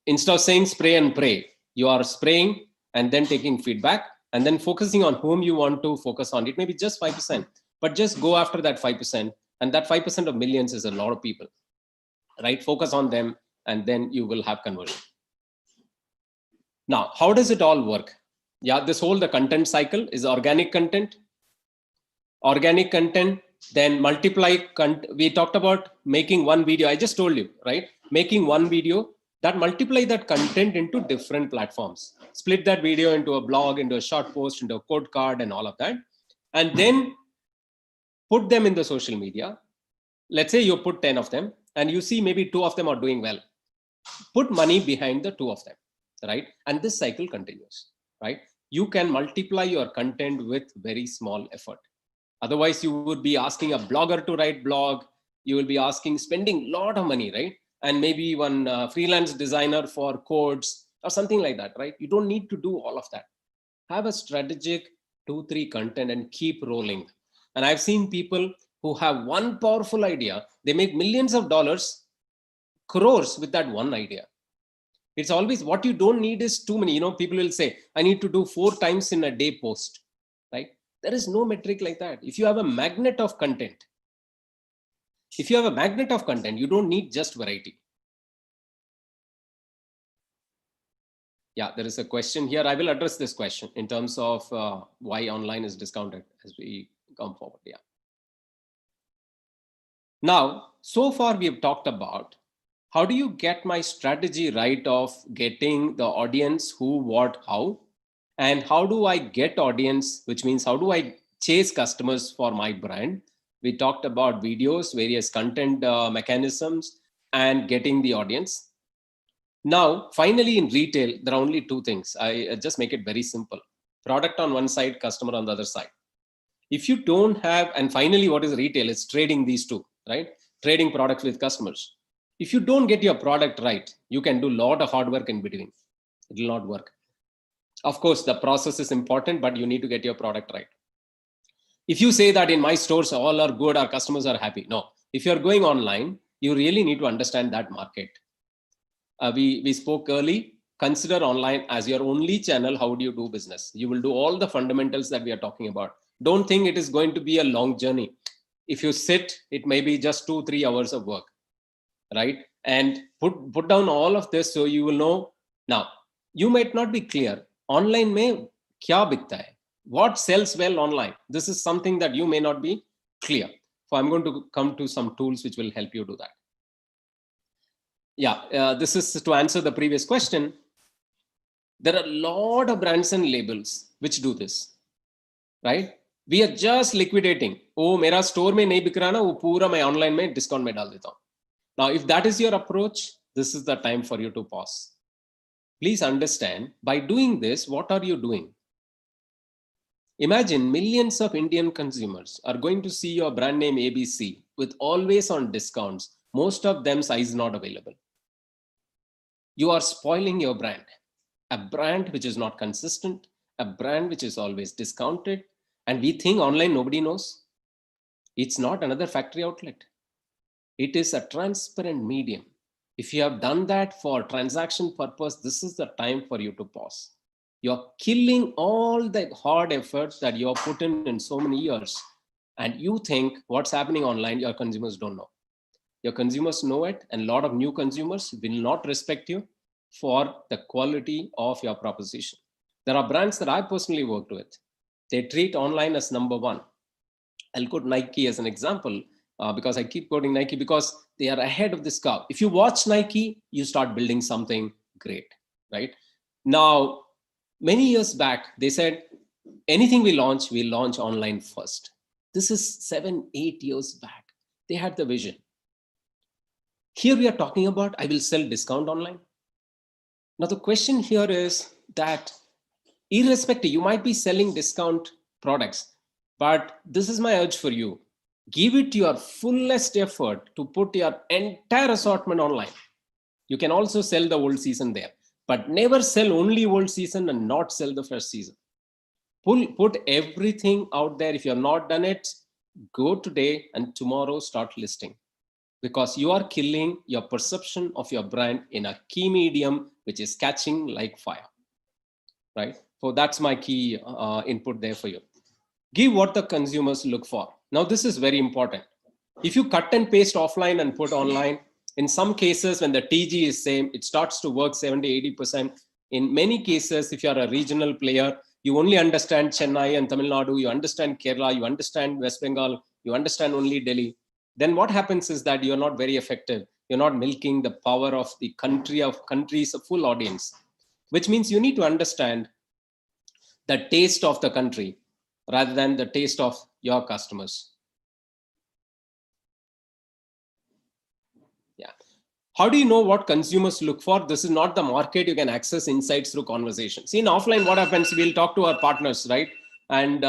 Instead of saying spray and pray, you are spraying and then taking feedback and then focusing on whom you want to focus on. It may be just 5%, but just go after that 5%. And that 5% of millions is a lot of people, right? Focus on them and then you will have conversion. Now, how does it all work? Yeah, the content cycle is organic content. Organic content, then multiply. We talked about making one video. I just told you, right? Making one video, that multiply that content into different platforms. Split that video into a blog, into a short post, into a code card and all of that. And then put them in the social media. Let's say you put 10 of them and you see maybe 2 of them are doing well. Put money behind the 2 of them, right? And this cycle continues, right? you can multiply your content with very small effort. Otherwise, you would be asking a blogger to write blog. You will be spending a lot of money, right? And maybe one freelance designer for codes or something like that, right? You don't need to do all of that. Have a strategic 2-3 content and keep rolling. And I've seen people who have one powerful idea, they make millions of dollars, crores with that one idea. It's always, what you don't need is too many. People will say, I need to do 4 times in a day post, right? There is no metric like that. If you have a magnet of content, you don't need just variety. Yeah, there is a question here. I will address this question in terms of why online is discounted as we come forward. Yeah. Now, so far we have talked about how do you get my strategy right of getting the audience who, what, how, and how do I get audience, which means how do I chase customers for my brand. We talked about videos, various content mechanisms, and getting the audience. Now, finally, in retail, there are only 2 things. I just make it very simple. Product on one side, customer on the other side. If you don't have, and finally, what is retail? It's trading these 2, right? Trading products with customers. If you don't get your product right, you can do a lot of hard work in between. It will not work. Of course, the process is important, but you need to get your product right. If you say that in my stores, all are good, our customers are happy. No, if you're going online, you really need to understand that market. We spoke early, consider online as your only channel. How do you do business? You will do all the fundamentals that we are talking about. Don't think it is going to be a long journey. If you sit, it may be just 2-3 hours of work, right? And put down all of this so you will know. Now, you might not be clear. Online mein kya bikta hai? What sells well online? This is something that you may not be clear. So I'm going to come to some tools which will help you do that. Yeah, this is to answer the previous question. There are a lot of brands and labels which do this, right? We are just liquidating. Oh, mera store mein nahi bik raha na, wo pura main online mein discount mein dal deta hu. Now, if that is your approach, this is the time for you to pause. Please understand, by doing this, what are you doing? Imagine millions of Indian consumers are going to see your brand name ABC with always on discounts, most of them size not available. You are spoiling your brand. A brand which is not consistent, a brand which is always discounted, and we think online nobody knows. It's not another factory outlet. It is a transparent medium. If you have done that for transaction purpose, this is the time for you to pause. You're killing all the hard efforts that you have put in so many years. And you think what's happening online, your consumers don't know. Your consumers know it, and a lot of new consumers will not respect you for the quality of your proposition. There are brands that I personally worked with. They treat online as number 1. I'll quote Nike as an example because I keep quoting Nike because they are ahead of this curve. If you watch Nike, you start building something great, right? Now, many years back, they said, anything we launch online first. This is 7-8 years back. They had the vision. Here we are talking about, I will sell discount online. Now, the question here is that irrespective, you might be selling discount products, but this is my urge for you. Give it your fullest effort to put your entire assortment online. You can also sell the old season there, but never sell only old season and not sell the fresh season. Put everything out there. If you have not done it, go today and tomorrow start listing, because you are killing your perception of your brand in a key medium, which is catching like fire, right? So that's my key input there for you. Give what the consumers look for. Now, this is very important. If you cut and paste offline and put online, in some cases, when the TG is same, it starts to work 70-80%. In many cases, if you are a regional player, you only understand Chennai and Tamil Nadu, you understand Kerala, you understand West Bengal, you understand only Delhi. Then what happens is that you're not very effective. You're not milking the power of the country's full audience, which means you need to understand the taste of the country rather than the taste of your customers. Yeah. How do you know what consumers look for? This is not the market. You can access insights through conversation. See, in offline, what happens? We'll talk to our partners, right? And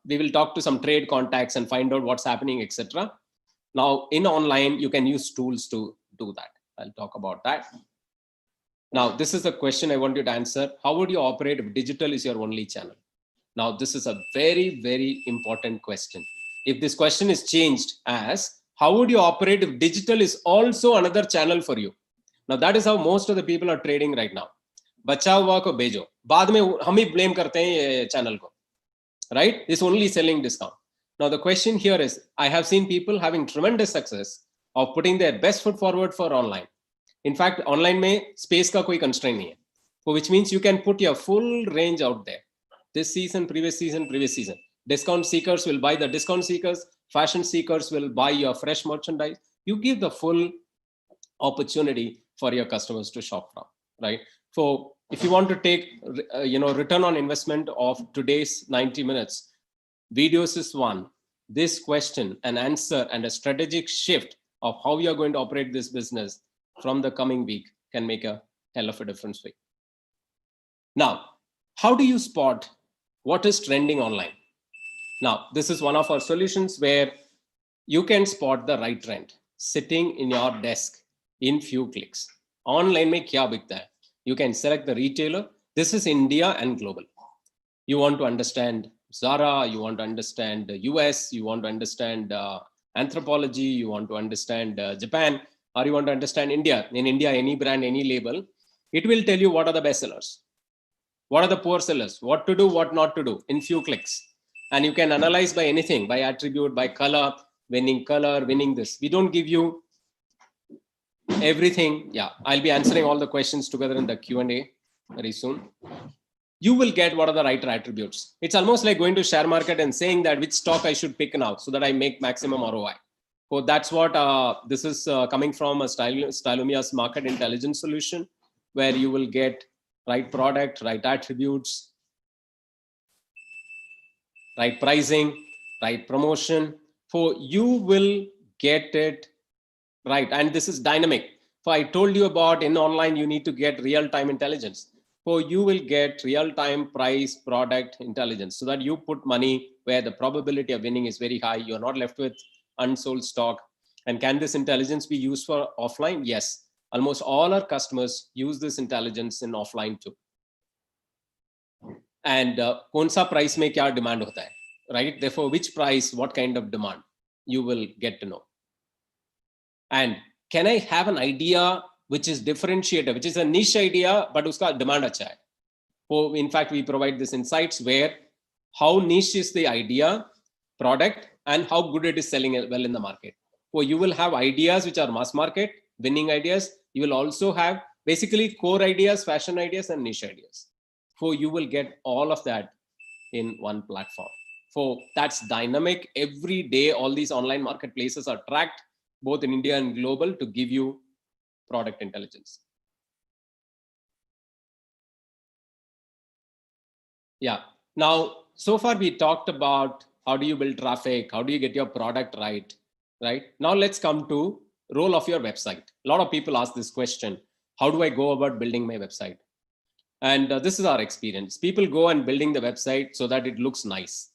we will talk to some trade contacts and find out what's happening, etc. Now, in online, you can use tools to do that. I'll talk about that. Now, this is the question I want you to answer. How would you operate if digital is your only channel? Now, this is a very, very important question. If this question is changed as, how would you operate if digital is also another channel for you? Now, that is how most of the people are trading right now. बचा हुआ को भेजो, बाद में हम ही blame करते हैं ये channel को, right? It's only selling discount. Now, the question here is, I have seen people having tremendous success of putting their best foot forward for online. In fact, online में space का कोई constraint नहीं है, so which means you can put your full range out there. This season, previous season, previous season. Discount seekers will buy the discount seekers. Fashion seekers will buy your fresh merchandise. You give the full opportunity for your customers to shop from, right? So if you want to take, return on investment of today's 90 minutes, videos is one. This question and answer and a strategic shift of how you are going to operate this business from the coming week can make a hell of a difference for you. Now, how do you spot what is trending online? Now, this is one of our solutions where you can spot the right trend sitting in your desk in few clicks. Online mein kya bikta hai? You can select the retailer. This is India and global. You want to understand Zara, you want to understand the US, you want to understand Anthropology, you want to understand Japan, or you want to understand India. In India, any brand, any label, it will tell you what are the best sellers, what are the poor sellers, what to do, what not to do in few clicks. And you can analyze by anything, by attribute, by color, winning this. We don't give you everything. Yeah, I'll be answering all the questions together in the Q&A very soon. You will get what are the right attributes. It's almost like going to share market and saying that which stock I should pick now so that I make maximum ROI. So that's what this is coming from a Stylumia's market intelligence solution, where you will get right product, right attributes, right pricing, right promotion. So you will get it right. And this is dynamic. So I told you about in online, you need to get real-time intelligence. So you will get real-time price product intelligence so that you put money where the probability of winning is very high. You're not left with unsold stock. And can this intelligence be used for offline? Yes. Almost all our customers use this intelligence in offline too. And kaun sa price mein kya demand hota hai, right? Therefore, which price, what kind of demand, you will get to know. And can I have an idea which is differentiator, which is a niche idea, but uska demand acha hai? So in fact, we provide this insights where how niche is the idea, product, and how good it is selling well in the market. So you will have ideas which are mass market, winning ideas. You will also have basically core ideas, fashion ideas, and niche ideas. So you will get all of that in one platform. So that's dynamic. Every day, all these online marketplaces are tracked, both in India and global, to give you product intelligence. Yeah. Now, so far we talked about how do you build traffic, how do you get your product right? Now let's come to role of your website. A lot of people ask this question: how do I go about building my website? And this is our experience. People go and building the website so that it looks nice,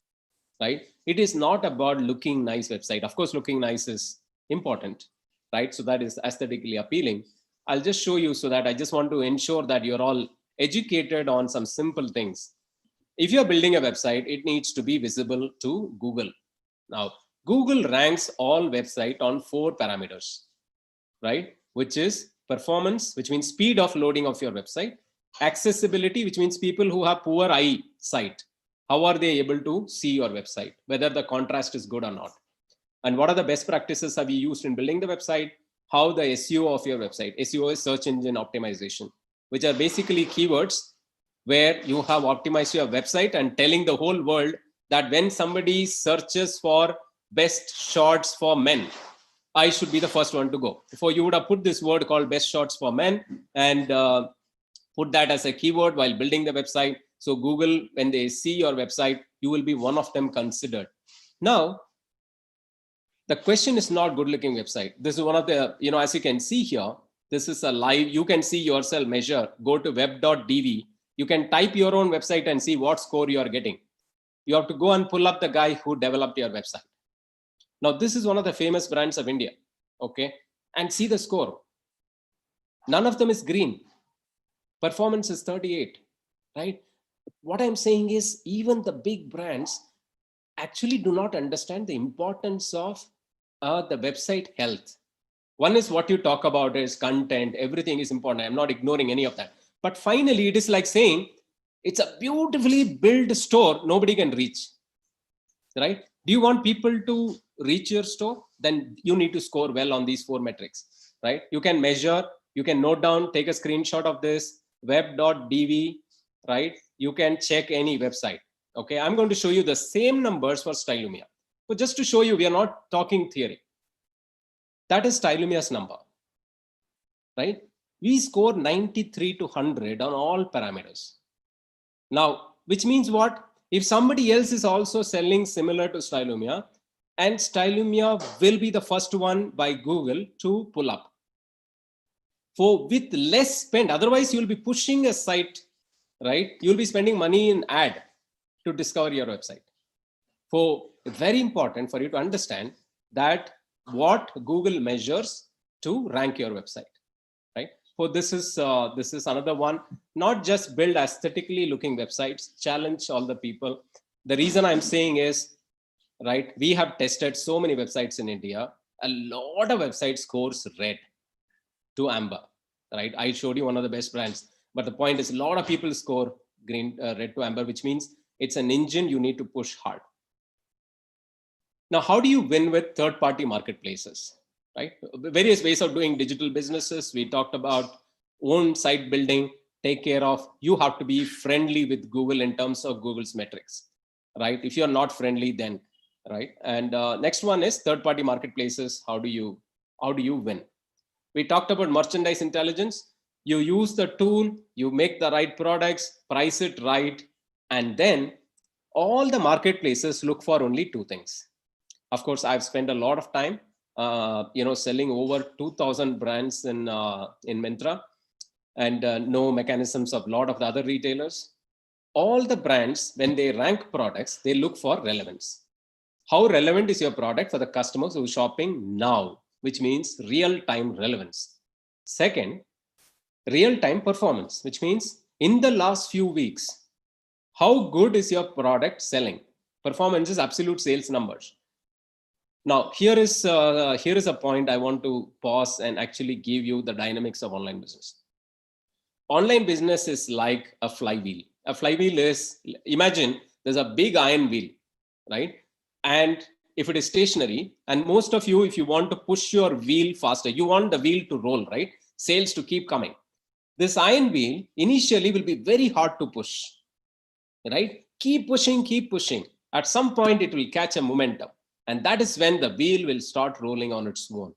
right? It is not about looking nice website. Of course, looking nice is important, right? So that is aesthetically appealing. I'll just show you so that I just want to ensure that you're all educated on some simple things. If you're building a website, it needs to be visible to Google. Now, Google ranks all website on 4 parameters, right? Which is performance, which means speed of loading of your website, accessibility, which means people who have poor eyesight, how are they able to see your website, whether the contrast is good or not, and what are the best practices have you used in building the website, how the SEO of your website. SEO is search engine optimization, which are basically keywords where you have optimized your website and telling the whole world that when somebody searches for best shorts for men, I should be the first one to go. Before, you would have put this word called best shorts for men and put that as a keyword while building the website. So Google, when they see your website, you will be one of them considered. Now, the question is not good looking website. This is one of the, as you can see here, This is a live, you can see yourself measure. Go to web.dv. You can type your own website and see what score you are getting. You have to go and pull up the guy who developed your website. Now, this is one of the famous brands of India, okay? And see the score. None of them is green. Performance is 38, right? What I'm saying is even the big brands actually do not understand the importance of the website health. One is what you talk about is content, everything is important. I'm not ignoring any of that. But finally, it is like saying, it's a beautifully built store, nobody can reach, right? Do you want people to reach your store? Then you need to score well on these 4 metrics, right? You can measure, you can note down, take a screenshot of this, web.dv, right? You can check any website. Okay, I'm going to show you the same numbers for Stylumia. So just to show you, we are not talking theory. That is Stylumia's number, right? We score 93 to 100 on all parameters. Now, which means what? If somebody else is also selling similar to Stylumia, and Stylumia will be the first one by Google to pull up. For with less spend, otherwise you'll be pushing a site, right? You'll be spending money in ad to discover your website. So it's very important for you to understand that what Google measures to rank your website, right? So this is another one. Not just build aesthetically looking websites, challenge all the people. The reason I'm saying is, right, we have tested so many websites in India. A lot of website scores red to amber, right? I showed you one of the best brands, but the point is a lot of people score green, red to amber, which means it's an engine you need to push hard. Now, how do you win with third-party marketplaces, right? Various ways of doing digital businesses. We talked about own site building, take care of, you have to be friendly with Google in terms of Google's metrics, right? If you're not friendly, then, right? And next one is third-party marketplaces. How do you win? We talked about merchandise intelligence. You use the tool, you make the right products, price it right, and then all the marketplaces look for only 2 things. Of course, I've spent a lot of time, selling over 2,000 brands in Myntra, and know mechanisms of a lot of the other retailers. All the brands, when they rank products, they look for relevance. How relevant is your product for the customers who are shopping now, which means real-time relevance. Second, real-time performance, which means in the last few weeks, how good is your product selling? Performance is absolute sales numbers. Now, here is a point I want to pause and actually give you the dynamics of online business. Online business is like a flywheel. A flywheel is, imagine there's a big iron wheel, right? And if it is stationary, and most of you, if you want to push your wheel faster, you want the wheel to roll, right? Sales to keep coming. This iron wheel initially will be very hard to push, right? Keep pushing, keep pushing. At some point, it will catch a momentum. And that is when the wheel will start rolling on its own.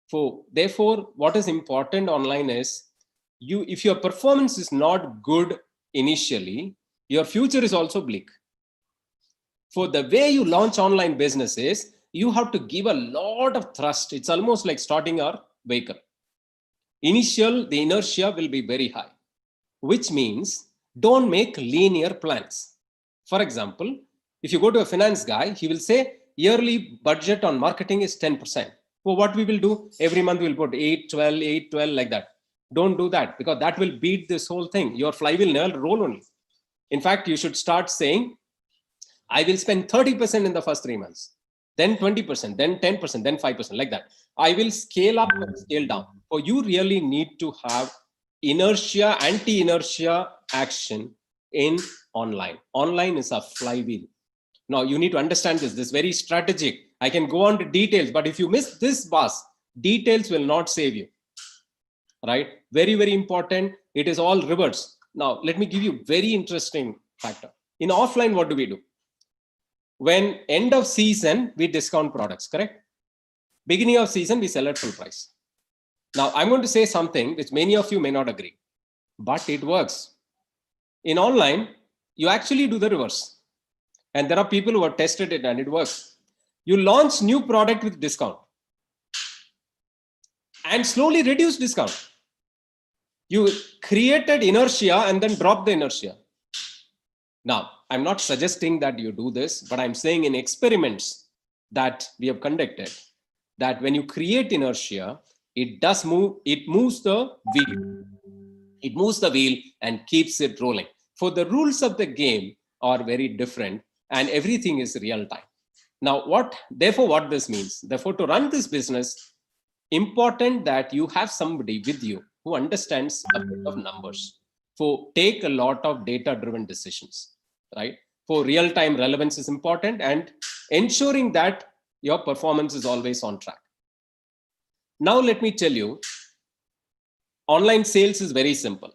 So therefore, what is important online is, if your performance is not good initially, your future is also bleak. For the way you launch online businesses, you have to give a lot of thrust. It's almost like starting a vehicle. The inertia will be very high, which means don't make linear plans. For example, if you go to a finance guy, he will say, yearly budget on marketing is 10%. So what we will do, every month we'll put 8, 12, 8, 12 like that. Don't do that, because that will beat this whole thing. Your flywheel never roll only. In fact, you should start saying, I will spend 30% in the first 3 months, then 20%, then 10%, then 5%, like that. I will scale up and scale down. So you really need to have inertia, anti-inertia action in online. Online is a flywheel. Now, you need to understand this. This is very strategic. I can go on to details, but if you miss this bus, details will not save you, right? Very, very important. It is all reverse. Now, let me give you a very interesting factor. In offline, what do we do? When end of season, we discount products, correct? Beginning of season, we sell at full price. Now, I'm going to say something which many of you may not agree, but it works. In online, you actually do the reverse. And there are people who have tested it and it works. You launch new product with discount and slowly reduce discount. You created inertia and then dropped the inertia. Now, I'm not suggesting that you do this, but I'm saying in experiments that we have conducted, that when you create inertia, it does move, it moves the wheel. It moves the wheel and keeps it rolling. For the rules of the game are very different and everything is real time. Now, therefore, what this means, therefore, to run this business, important that you have somebody with you who understands a bit of numbers, take a lot of data-driven decisions, right? For real-time relevance is important and ensuring that your performance is always on track. Now, let me tell you, online sales is very simple.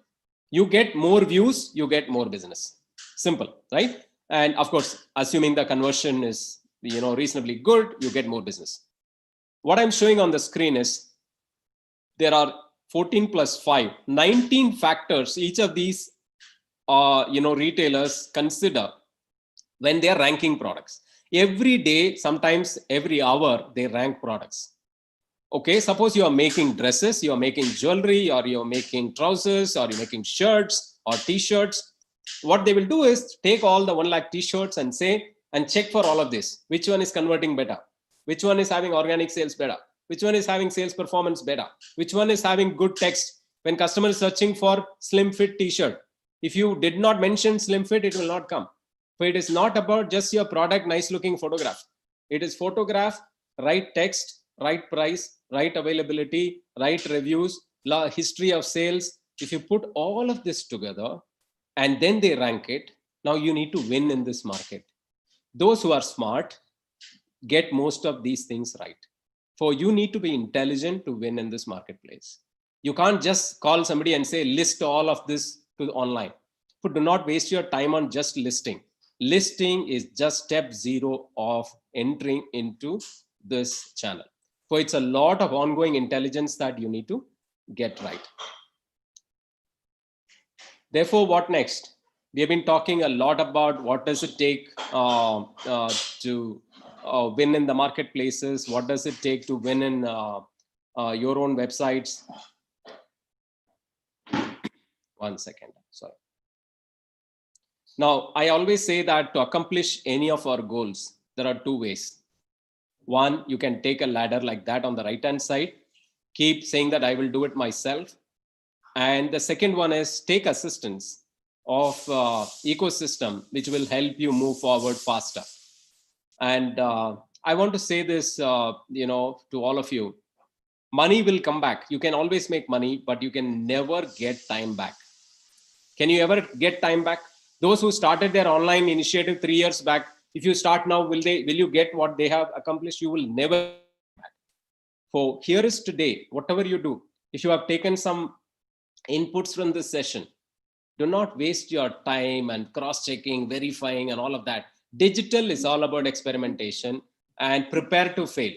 You get more views, you get more business. Simple, right? And of course, assuming the conversion is reasonably good, you get more business. What I'm showing on the screen is there are 14 plus 5, 19 factors each of these retailers consider when they are ranking products. Every day, sometimes every hour, they rank products. Okay, suppose you are making dresses, you are making jewelry, or you're making trousers, or you're making shirts or t-shirts. What they will do is take all the 1 lakh t-shirts and check for all of this. Which one is converting better? Which one is having organic sales better? Which one is having sales performance better? Which one is having good text? When customer is searching for slim fit t-shirt, if you did not mention slim fit, it will not come. So it is not about just your product, nice looking photograph. It is photograph, right text, right price, right availability, right reviews, history of sales. If you put all of this together and then they rank it, now you need to win in this market. Those who are smart get most of these things right. For you need to be intelligent to win in this marketplace. You can't just call somebody and say, list all of this to online. But do not waste your time on just listing. Listing is just step 0 of entering into this channel. So it's a lot of ongoing intelligence that you need to get right. Therefore, what next? We have been talking a lot about what does it take to win in the marketplaces. What does it take to win in your own websites? 1 second, sorry. Now, I always say that to accomplish any of our goals, there are 2 ways. One, you can take a ladder like that on the right-hand side, keep saying that I will do it myself. And the second one is take assistance of ecosystem, which will help you move forward faster. And I want to say this, to all of you, money will come back. You can always make money, but you can never get time back. Can you ever get time back? Those who started their online initiative 3 years back, if you start now, will you get what they have accomplished? You will never. So here is today, whatever you do, if you have taken some inputs from this session, do not waste your time and cross-checking, verifying and all of that. Digital is all about experimentation and prepare to fail,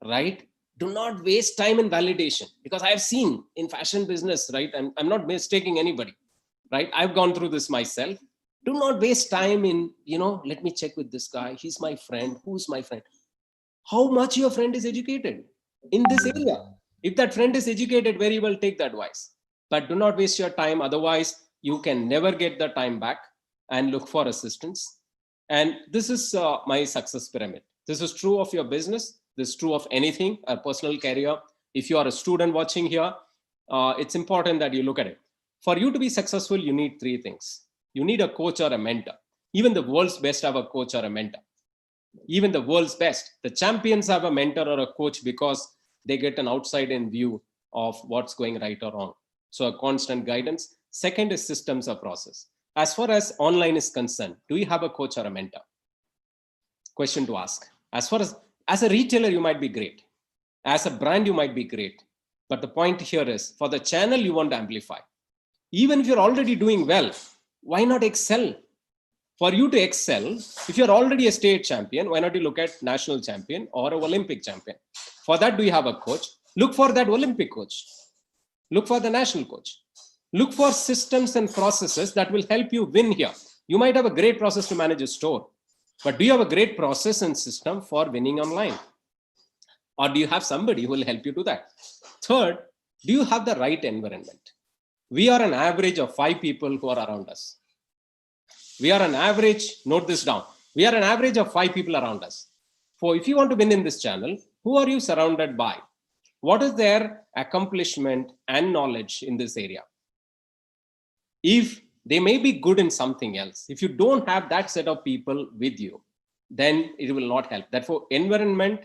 right? Do not waste time in validation, because I have seen in fashion business, right? I'm not mistaking anybody, right? I've gone through this myself. Do not waste time in, let me check with this guy. He's my friend. Who's my friend? How much your friend is educated in this area? If that friend is educated, very well, take the advice. But do not waste your time. Otherwise, you can never get the time back, and look for assistance. And this is my success pyramid. This is true of your business. This is true of anything, a personal career. If you are a student watching here, it's important that you look at it. For you to be successful, you need 3 things. You need a coach or a mentor. Even the world's best have a coach or a mentor. Even the world's best, the champions have a mentor or a coach because they get an outside-in view of what's going right or wrong. So a constant guidance. Second is systems or process. As far as online is concerned, do you have a coach or a mentor? Question to ask. As a retailer, you might be great. As a brand, you might be great. But the point here is, for the channel you want to amplify, even if you're already doing well, why not excel? For you to excel, if you're already a state champion, why not you look at national champion or an Olympic champion? For that, do you have a coach? Look for that Olympic coach. Look for the national coach. Look for systems and processes that will help you win here. You might have a great process to manage a store, but do you have a great process and system for winning online? Or do you have somebody who will help you do that? Third, do you have the right environment? we are an average of 5 people who are around us. We are an average, note this down. We are an average of 5 people around us. So if you want to win in this channel, who are you surrounded by? What is their accomplishment and knowledge in this area? If they may be good in something else, if you don't have that set of people with you, then it will not help. Therefore, environment,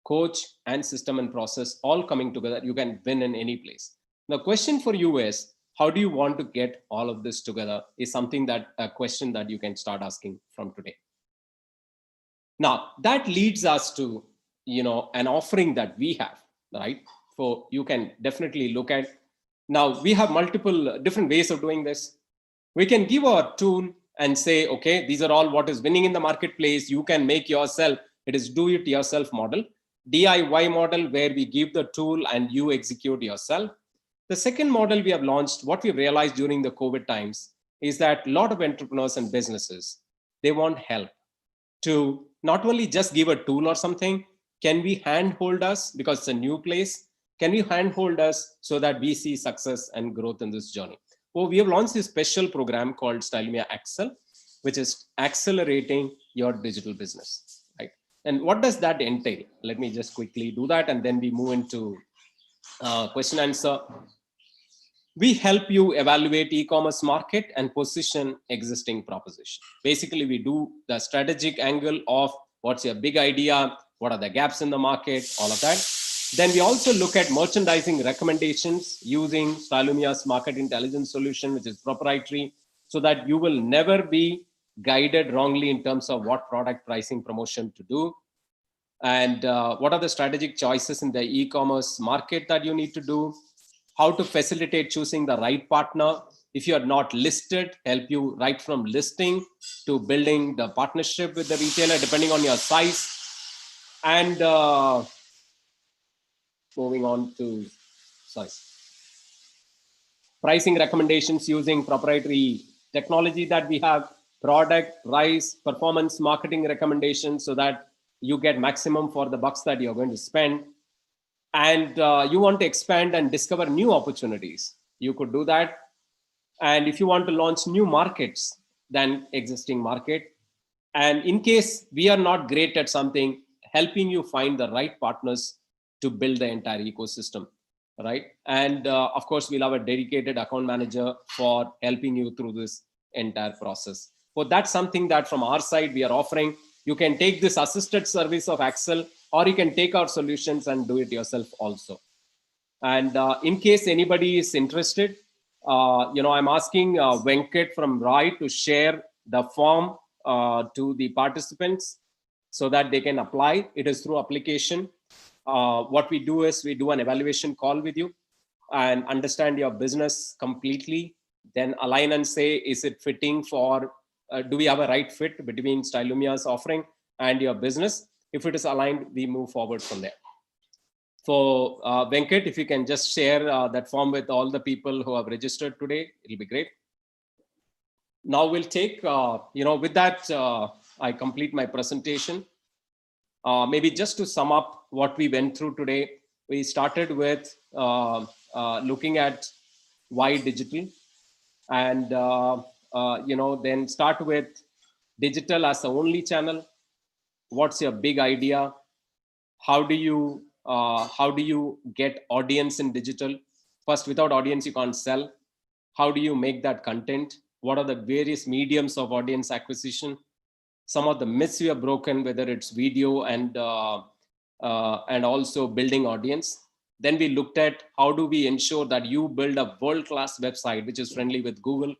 coach, and system and process all coming together, you can win in any place. The question for you is, how do you want to get all of this together is something that a question that you can start asking from today. Now, that leads us to, an offering that we have, right? So you can definitely look at. Now, we have multiple different ways of doing this. We can give our tool and say, okay, these are all what is winning in the marketplace. You can make yourself. It is do it yourself model. DIY model, where we give the tool and you execute yourself. The second model we have launched, what we realized during the COVID times, is that a lot of entrepreneurs and businesses, they want help to not only just give a tool or something. Can we handhold us, because it's a new place? Can we handhold us so that we see success and growth in this journey? Well, we have launched this special program called Stylomia Accel, which is accelerating your digital business, right? And what does that entail? Let me just quickly do that, and then we move into question answer. We help you evaluate e-commerce market and position existing proposition. Basically, we do the strategic angle of what's your big idea, what are the gaps in the market, all of that. Then we also look at merchandising recommendations using Stylomia's market intelligence solution, which is proprietary, so that you will never be guided wrongly in terms of what product pricing promotion to do. And what are the strategic choices in the e-commerce market that you need to do, how to facilitate choosing the right partner. If you are not listed, help you right from listing to building the partnership with the retailer, depending on your size. And moving on to pricing recommendations using proprietary technology that we have, product, price, performance, marketing recommendations, so that you get maximum for the bucks that you're going to spend. And you want to expand and discover new opportunities, you could do that. And if you want to launch new markets than existing market, and in case we are not great at something, helping you find the right partners to build the entire ecosystem, right? And of course, we'll have a dedicated account manager for helping you through this entire process. So that's something that from our side we are offering. You can take this assisted service of Accel, or you can take our solutions and do it yourself also. And in case anybody is interested, I'm asking Venkat from RAI to share the form to the participants so that they can apply. It is through application. What we do is we do an evaluation call with you and understand your business completely, then align and say, is it fitting for, do we have a right fit between Stylomia's offering and your business? If it is aligned, we move forward from there. So Venkat, if you can just share that form with all the people who have registered today, it'll be great. Now we'll take, with that, I complete my presentation. Maybe just to sum up what we went through today, we started with looking at why digital, and then start with digital as the only channel. What's your big idea? How do you get audience in digital? First, without audience, you can't sell. How do you make that content? What are the various mediums of audience acquisition? Some of the myths we have broken, whether it's video and also building audience. Then we looked at how do we ensure that you build a world-class website which is friendly with Google.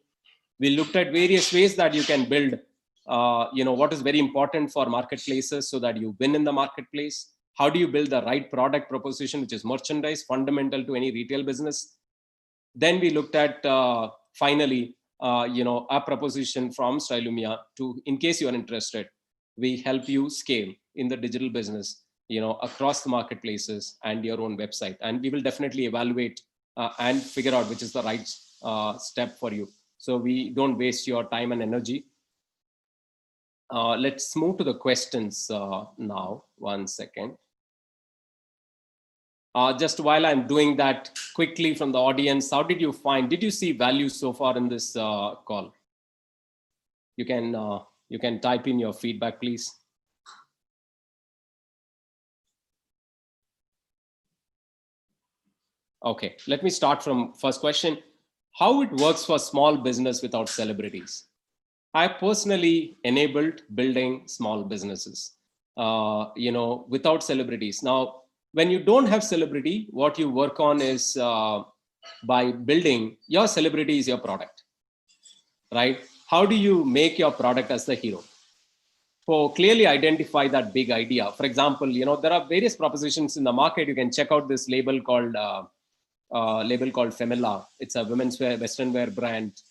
We looked at various ways that you can build, what is very important for marketplaces so that you win in the marketplace. How do you build the right product proposition, which is merchandise, fundamental to any retail business. Then we looked at finally, a proposition from Stylomia to, in case you are interested, we help you scale in the digital business, across the marketplaces and your own website. And we will definitely evaluate and figure out which is the right step for you, so we don't waste your time and energy. Let's move to the questions now. 1 second. Just while I'm doing that, quickly from the audience, how did you find, did you see value so far in this call? You can type in your feedback, please. Okay, let me start from first question. How it works for small business without celebrities? I personally enabled building small businesses, without celebrities. Now, when you don't have celebrity, what you work on is by building your celebrity is your product, right? How do you make your product as the hero? So clearly identify that big idea. For example, there are various propositions in the market. You can check out this label called Femella. It's a women's wear, Western wear brand.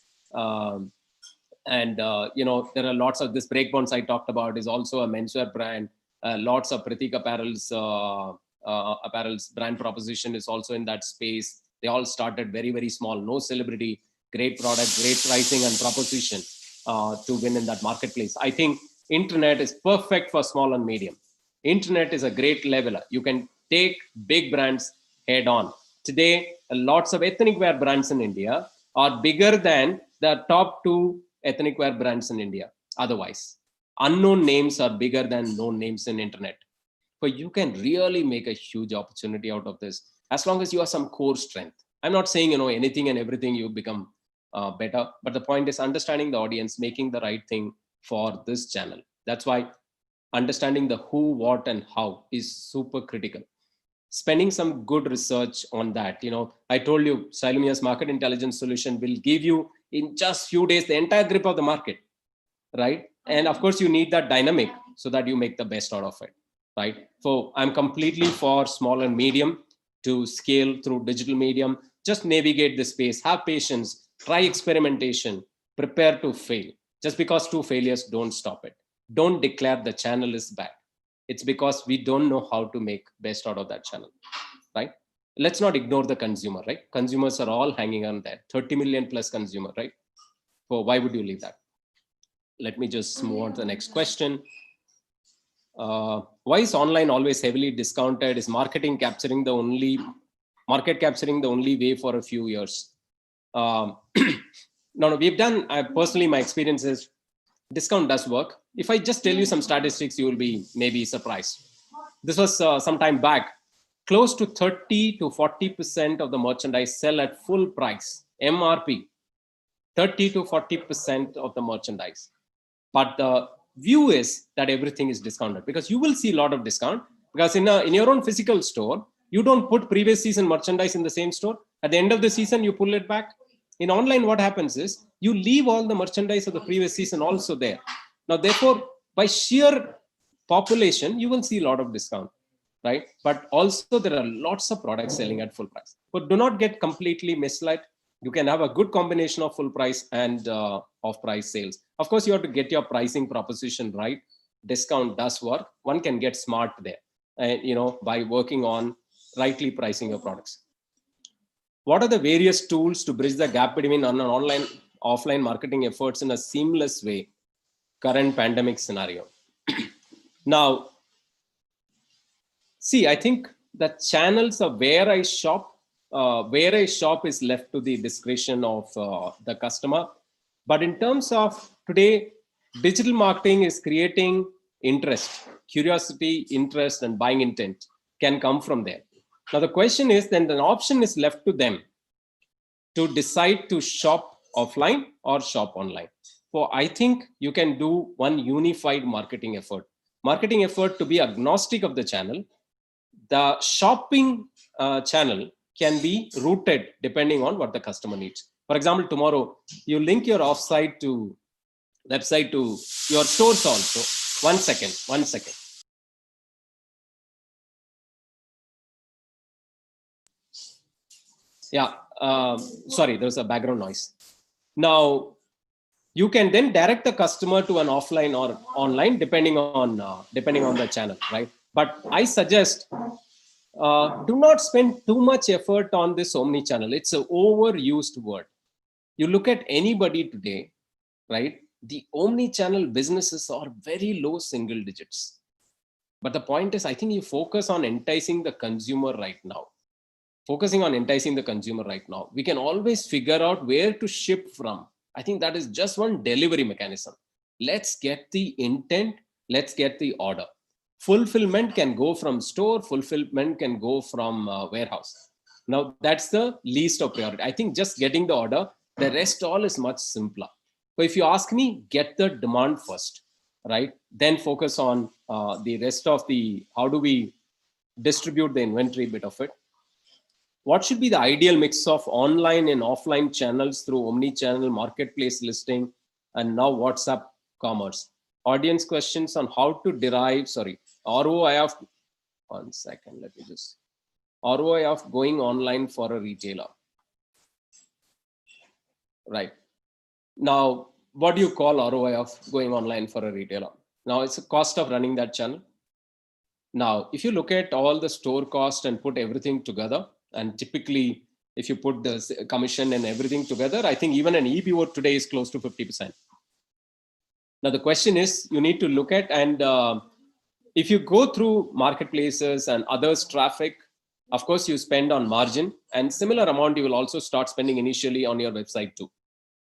And there are lots of this Breakbonds I talked about is also a menswear brand. Lots of Pratik apparel's brand proposition is also in that space. They all started very, very small, no celebrity, great product, great pricing and proposition to win in that marketplace. I think internet is perfect for small and medium. Internet is a great leveler. You can take big brands head on. Today, lots of ethnic wear brands in India are bigger than the top 2 ethnic wear brands in India. Otherwise, unknown names are bigger than known names in internet. But you can really make a huge opportunity out of this as long as you have some core strength. I'm not saying anything and everything you become better, but the point is understanding the audience, making the right thing for this channel. That's why understanding the who, what, and how is super critical. Spending some good research on that. I told you Stylumia's market intelligence solution will give you in just few days the entire grip of the market, right? And of course you need that dynamic so that you make the best out of it, right? So I'm completely for small and medium to scale through digital medium. Just navigate the space, have patience, try experimentation, prepare to fail. Just because 2 failures, don't stop it. Don't declare the channel is bad. It's because we don't know how to make best out of that channel, right? Let's not ignore the consumer, right? Consumers are all hanging on there. 30 million plus consumer, right? So why would you leave that? Let me just move on to the next question. Why is online always heavily discounted? Is market capturing the only way for a few years? No, we've done, personally, my experience is discount does work. If I just tell you some statistics, you will be maybe surprised. This was some time back. Close to 30 to 40% of the merchandise sell at full price, MRP. 30 to 40% of the merchandise. But the view is that everything is discounted, because you will see a lot of discount, because in your own physical store, you don't put previous season merchandise in the same store. At the end of the season, you pull it back. In online, what happens is you leave all the merchandise of the previous season also there. Now, therefore, by sheer population, you will see a lot of discount, right? But also there are lots of products selling at full price. But do not get completely misled. You can have a good combination of full price and off-price sales. Of course, you have to get your pricing proposition right. Discount does work. One can get smart there, and by working on rightly pricing your products. What are the various tools to bridge the gap between an online offline marketing efforts in a seamless way? Current pandemic scenario. Now, see, I think the channels of where I shop is left to the discretion of the customer. But in terms of today, digital marketing is creating interest, curiosity, interest, and buying intent can come from there. Now, the question is then the option is left to them to decide to shop offline or shop online. So I think you can do one unified marketing effort to be agnostic of the channel. The shopping channel can be routed depending on what the customer needs. For example, tomorrow you link your website to your stores also. One second. Yeah, sorry, there's a background noise. Now, you can then direct the customer to an offline or online depending on the channel, right? But I suggest do not spend too much effort on this omni-channel. It's an overused word. You look at anybody today, right? The omni-channel businesses are very low single digits. But the point is, I think you focus on enticing the consumer right now. focusing on enticing the consumer right now. We can always figure out where to ship from. I think that is just one delivery mechanism. Let's get the intent, let's get the order. Fulfillment can go from store, fulfillment can go from warehouse. Now that's the least of priority. I think just getting the order, the rest all is much simpler. So if you ask me, get the demand first, right? Then focus on the rest of the, how do we distribute the inventory bit of it. What should be the ideal mix of online and offline channels through omni-channel marketplace listing and now WhatsApp commerce? Audience questions on how to derive, ROI of, one second, let me just, ROI of going online for a retailer. Right. Now, what do you call ROI of going online for a retailer? Now, it's a cost of running that channel. Now, if you look at all the store cost and put everything together, and typically, if you put the commission and everything together, I think even an EBO today is close to 50%. Now, the question is, you need to look at, and if you go through marketplaces and others traffic, of course, you spend on margin, and similar amount you will also start spending initially on your website too.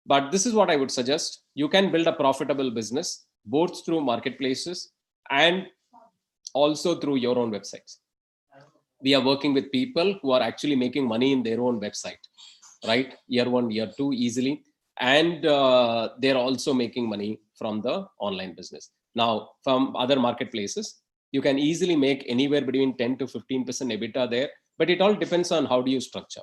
But this is what I would suggest. You can build a profitable business, both through marketplaces and also through your own websites. We are working with people who are actually making money in their own website, right? Year 1, year 2 easily. And they're also making money from the online business. Now, from other marketplaces, you can easily make anywhere between 10 to 15% EBITDA there, but it all depends on how do you structure.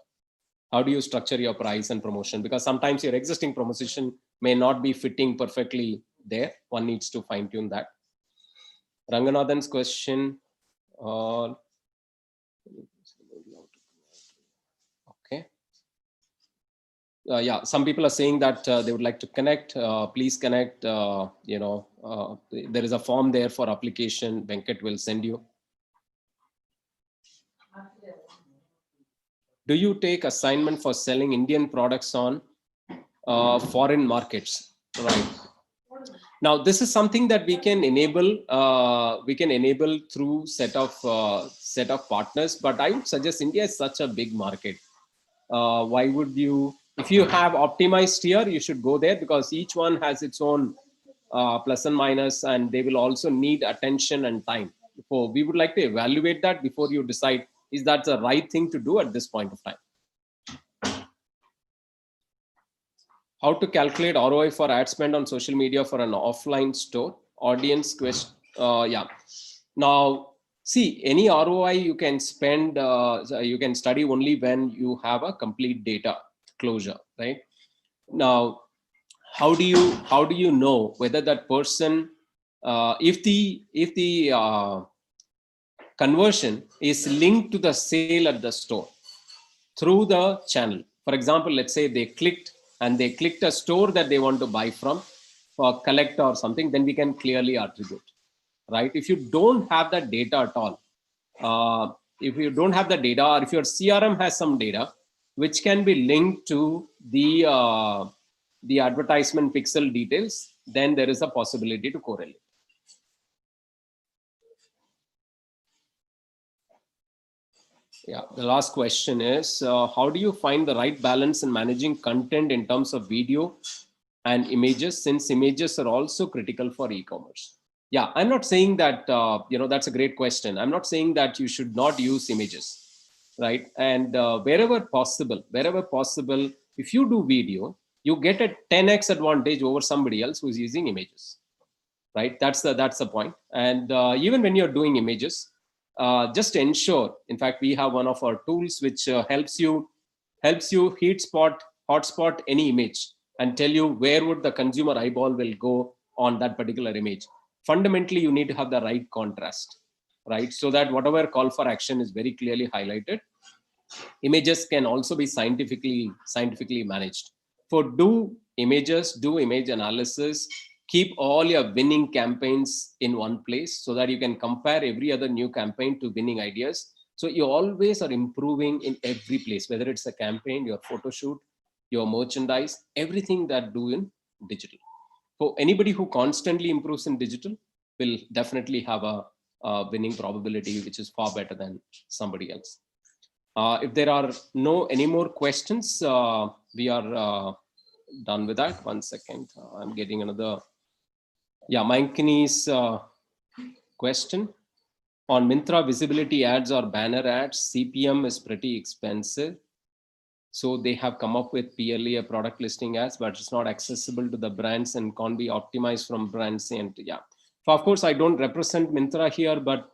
How do you structure your price and promotion? Because sometimes your existing proposition may not be fitting perfectly there. One needs to fine tune that. Ranganathan's question. Okay. Yeah, some people are saying that they would like to connect. Please connect. There is a form there for application. Venkat will send you. Do you take assignment for selling Indian products on foreign markets? Right. Now, this is something that we can enable. We can enable through set of partners. But I would suggest India is such a big market. Why would you? If you have optimized here, you should go there because each one has its own plus and minus, and they will also need attention and time. So we would like to evaluate that before you decide, is that the right thing to do at this point of time? How to calculate ROI for ad spend on social media for an offline store? Audience question. Yeah. Now, see, any ROI you can spend, you can study only when you have a complete data closure, right? Now, how do you know whether that person, if the conversion is linked to the sale at the store through the channel? For example, let's say they clicked a store that they want to buy from for collect or something, then we can clearly attribute, right? If you don't have that data at all, if you don't have the data, or if your CRM has some data which can be linked to the advertisement pixel details, then there is a possibility to correlate. Yeah, the last question is, how do you find the right balance in managing content in terms of video and images, since images are also critical for e-commerce? Yeah, I'm not saying that, that's a great question. I'm not saying that you should not use images, right? And wherever possible, if you do video, you get a 10x advantage over somebody else who's using images, right? That's the point. And even when you're doing images, just ensure, in fact, we have one of our tools which helps you hotspot any image and tell you where would the consumer eyeball will go on that particular image. Fundamentally, you need to have the right contrast, right? So that whatever call for action is very clearly highlighted. Images can also be scientifically managed. For do image analysis, keep all your winning campaigns in one place so that you can compare every other new campaign to winning ideas. So you always are improving in every place, whether it's a campaign, your photo shoot, your merchandise, everything that do in digital. For anybody who constantly improves in digital will definitely have a winning probability, which is far better than somebody else. If there are any more questions, we are done with that. 1 second. I'm getting another. Yeah, Mankini's question. On Myntra, visibility ads or banner ads, CPM is pretty expensive. So they have come up with PLA, product listing ads, but it's not accessible to the brands and can't be optimized from brands. And yeah, so of course, I don't represent Myntra here, but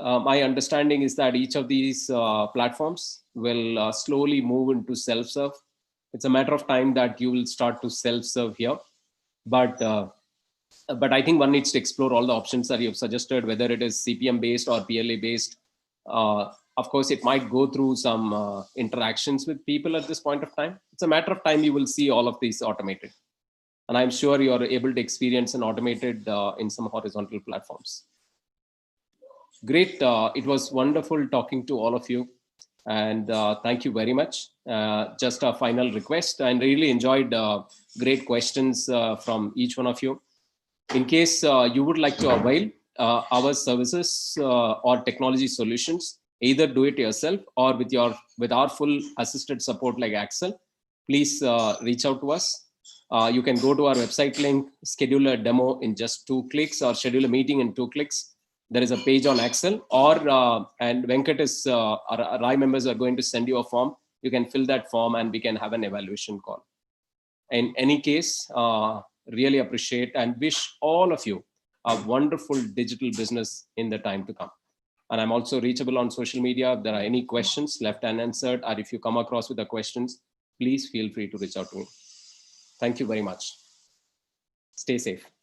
my understanding is that each of these platforms will slowly move into self-serve. It's a matter of time that you will start to self-serve here. But I think one needs to explore all the options that you've suggested, whether it is CPM based or PLA based. Of course, it might go through some interactions with people at this point of time. It's a matter of time you will see all of these automated. And I'm sure you're able to experience and automated in some horizontal platforms. Great. It was wonderful talking to all of you. And thank you very much. Just a final request. I really enjoyed great questions from each one of you. In case you would like to avail our services or technology solutions, either do it yourself or with our full assisted support like Axel, please reach out to us. You can go to our website link, schedule a demo in just 2 clicks, or schedule a meeting in 2 clicks. There is a page on Axel, or and Venkat is our RAI members are going to send you a form. You can fill that form and we can have an evaluation call. In any case, really appreciate and wish all of you a wonderful digital business in the time to come. And I'm also reachable on social media. If there are any questions left unanswered, or if you come across with the questions, please feel free to reach out to me. Thank you very much. Stay safe.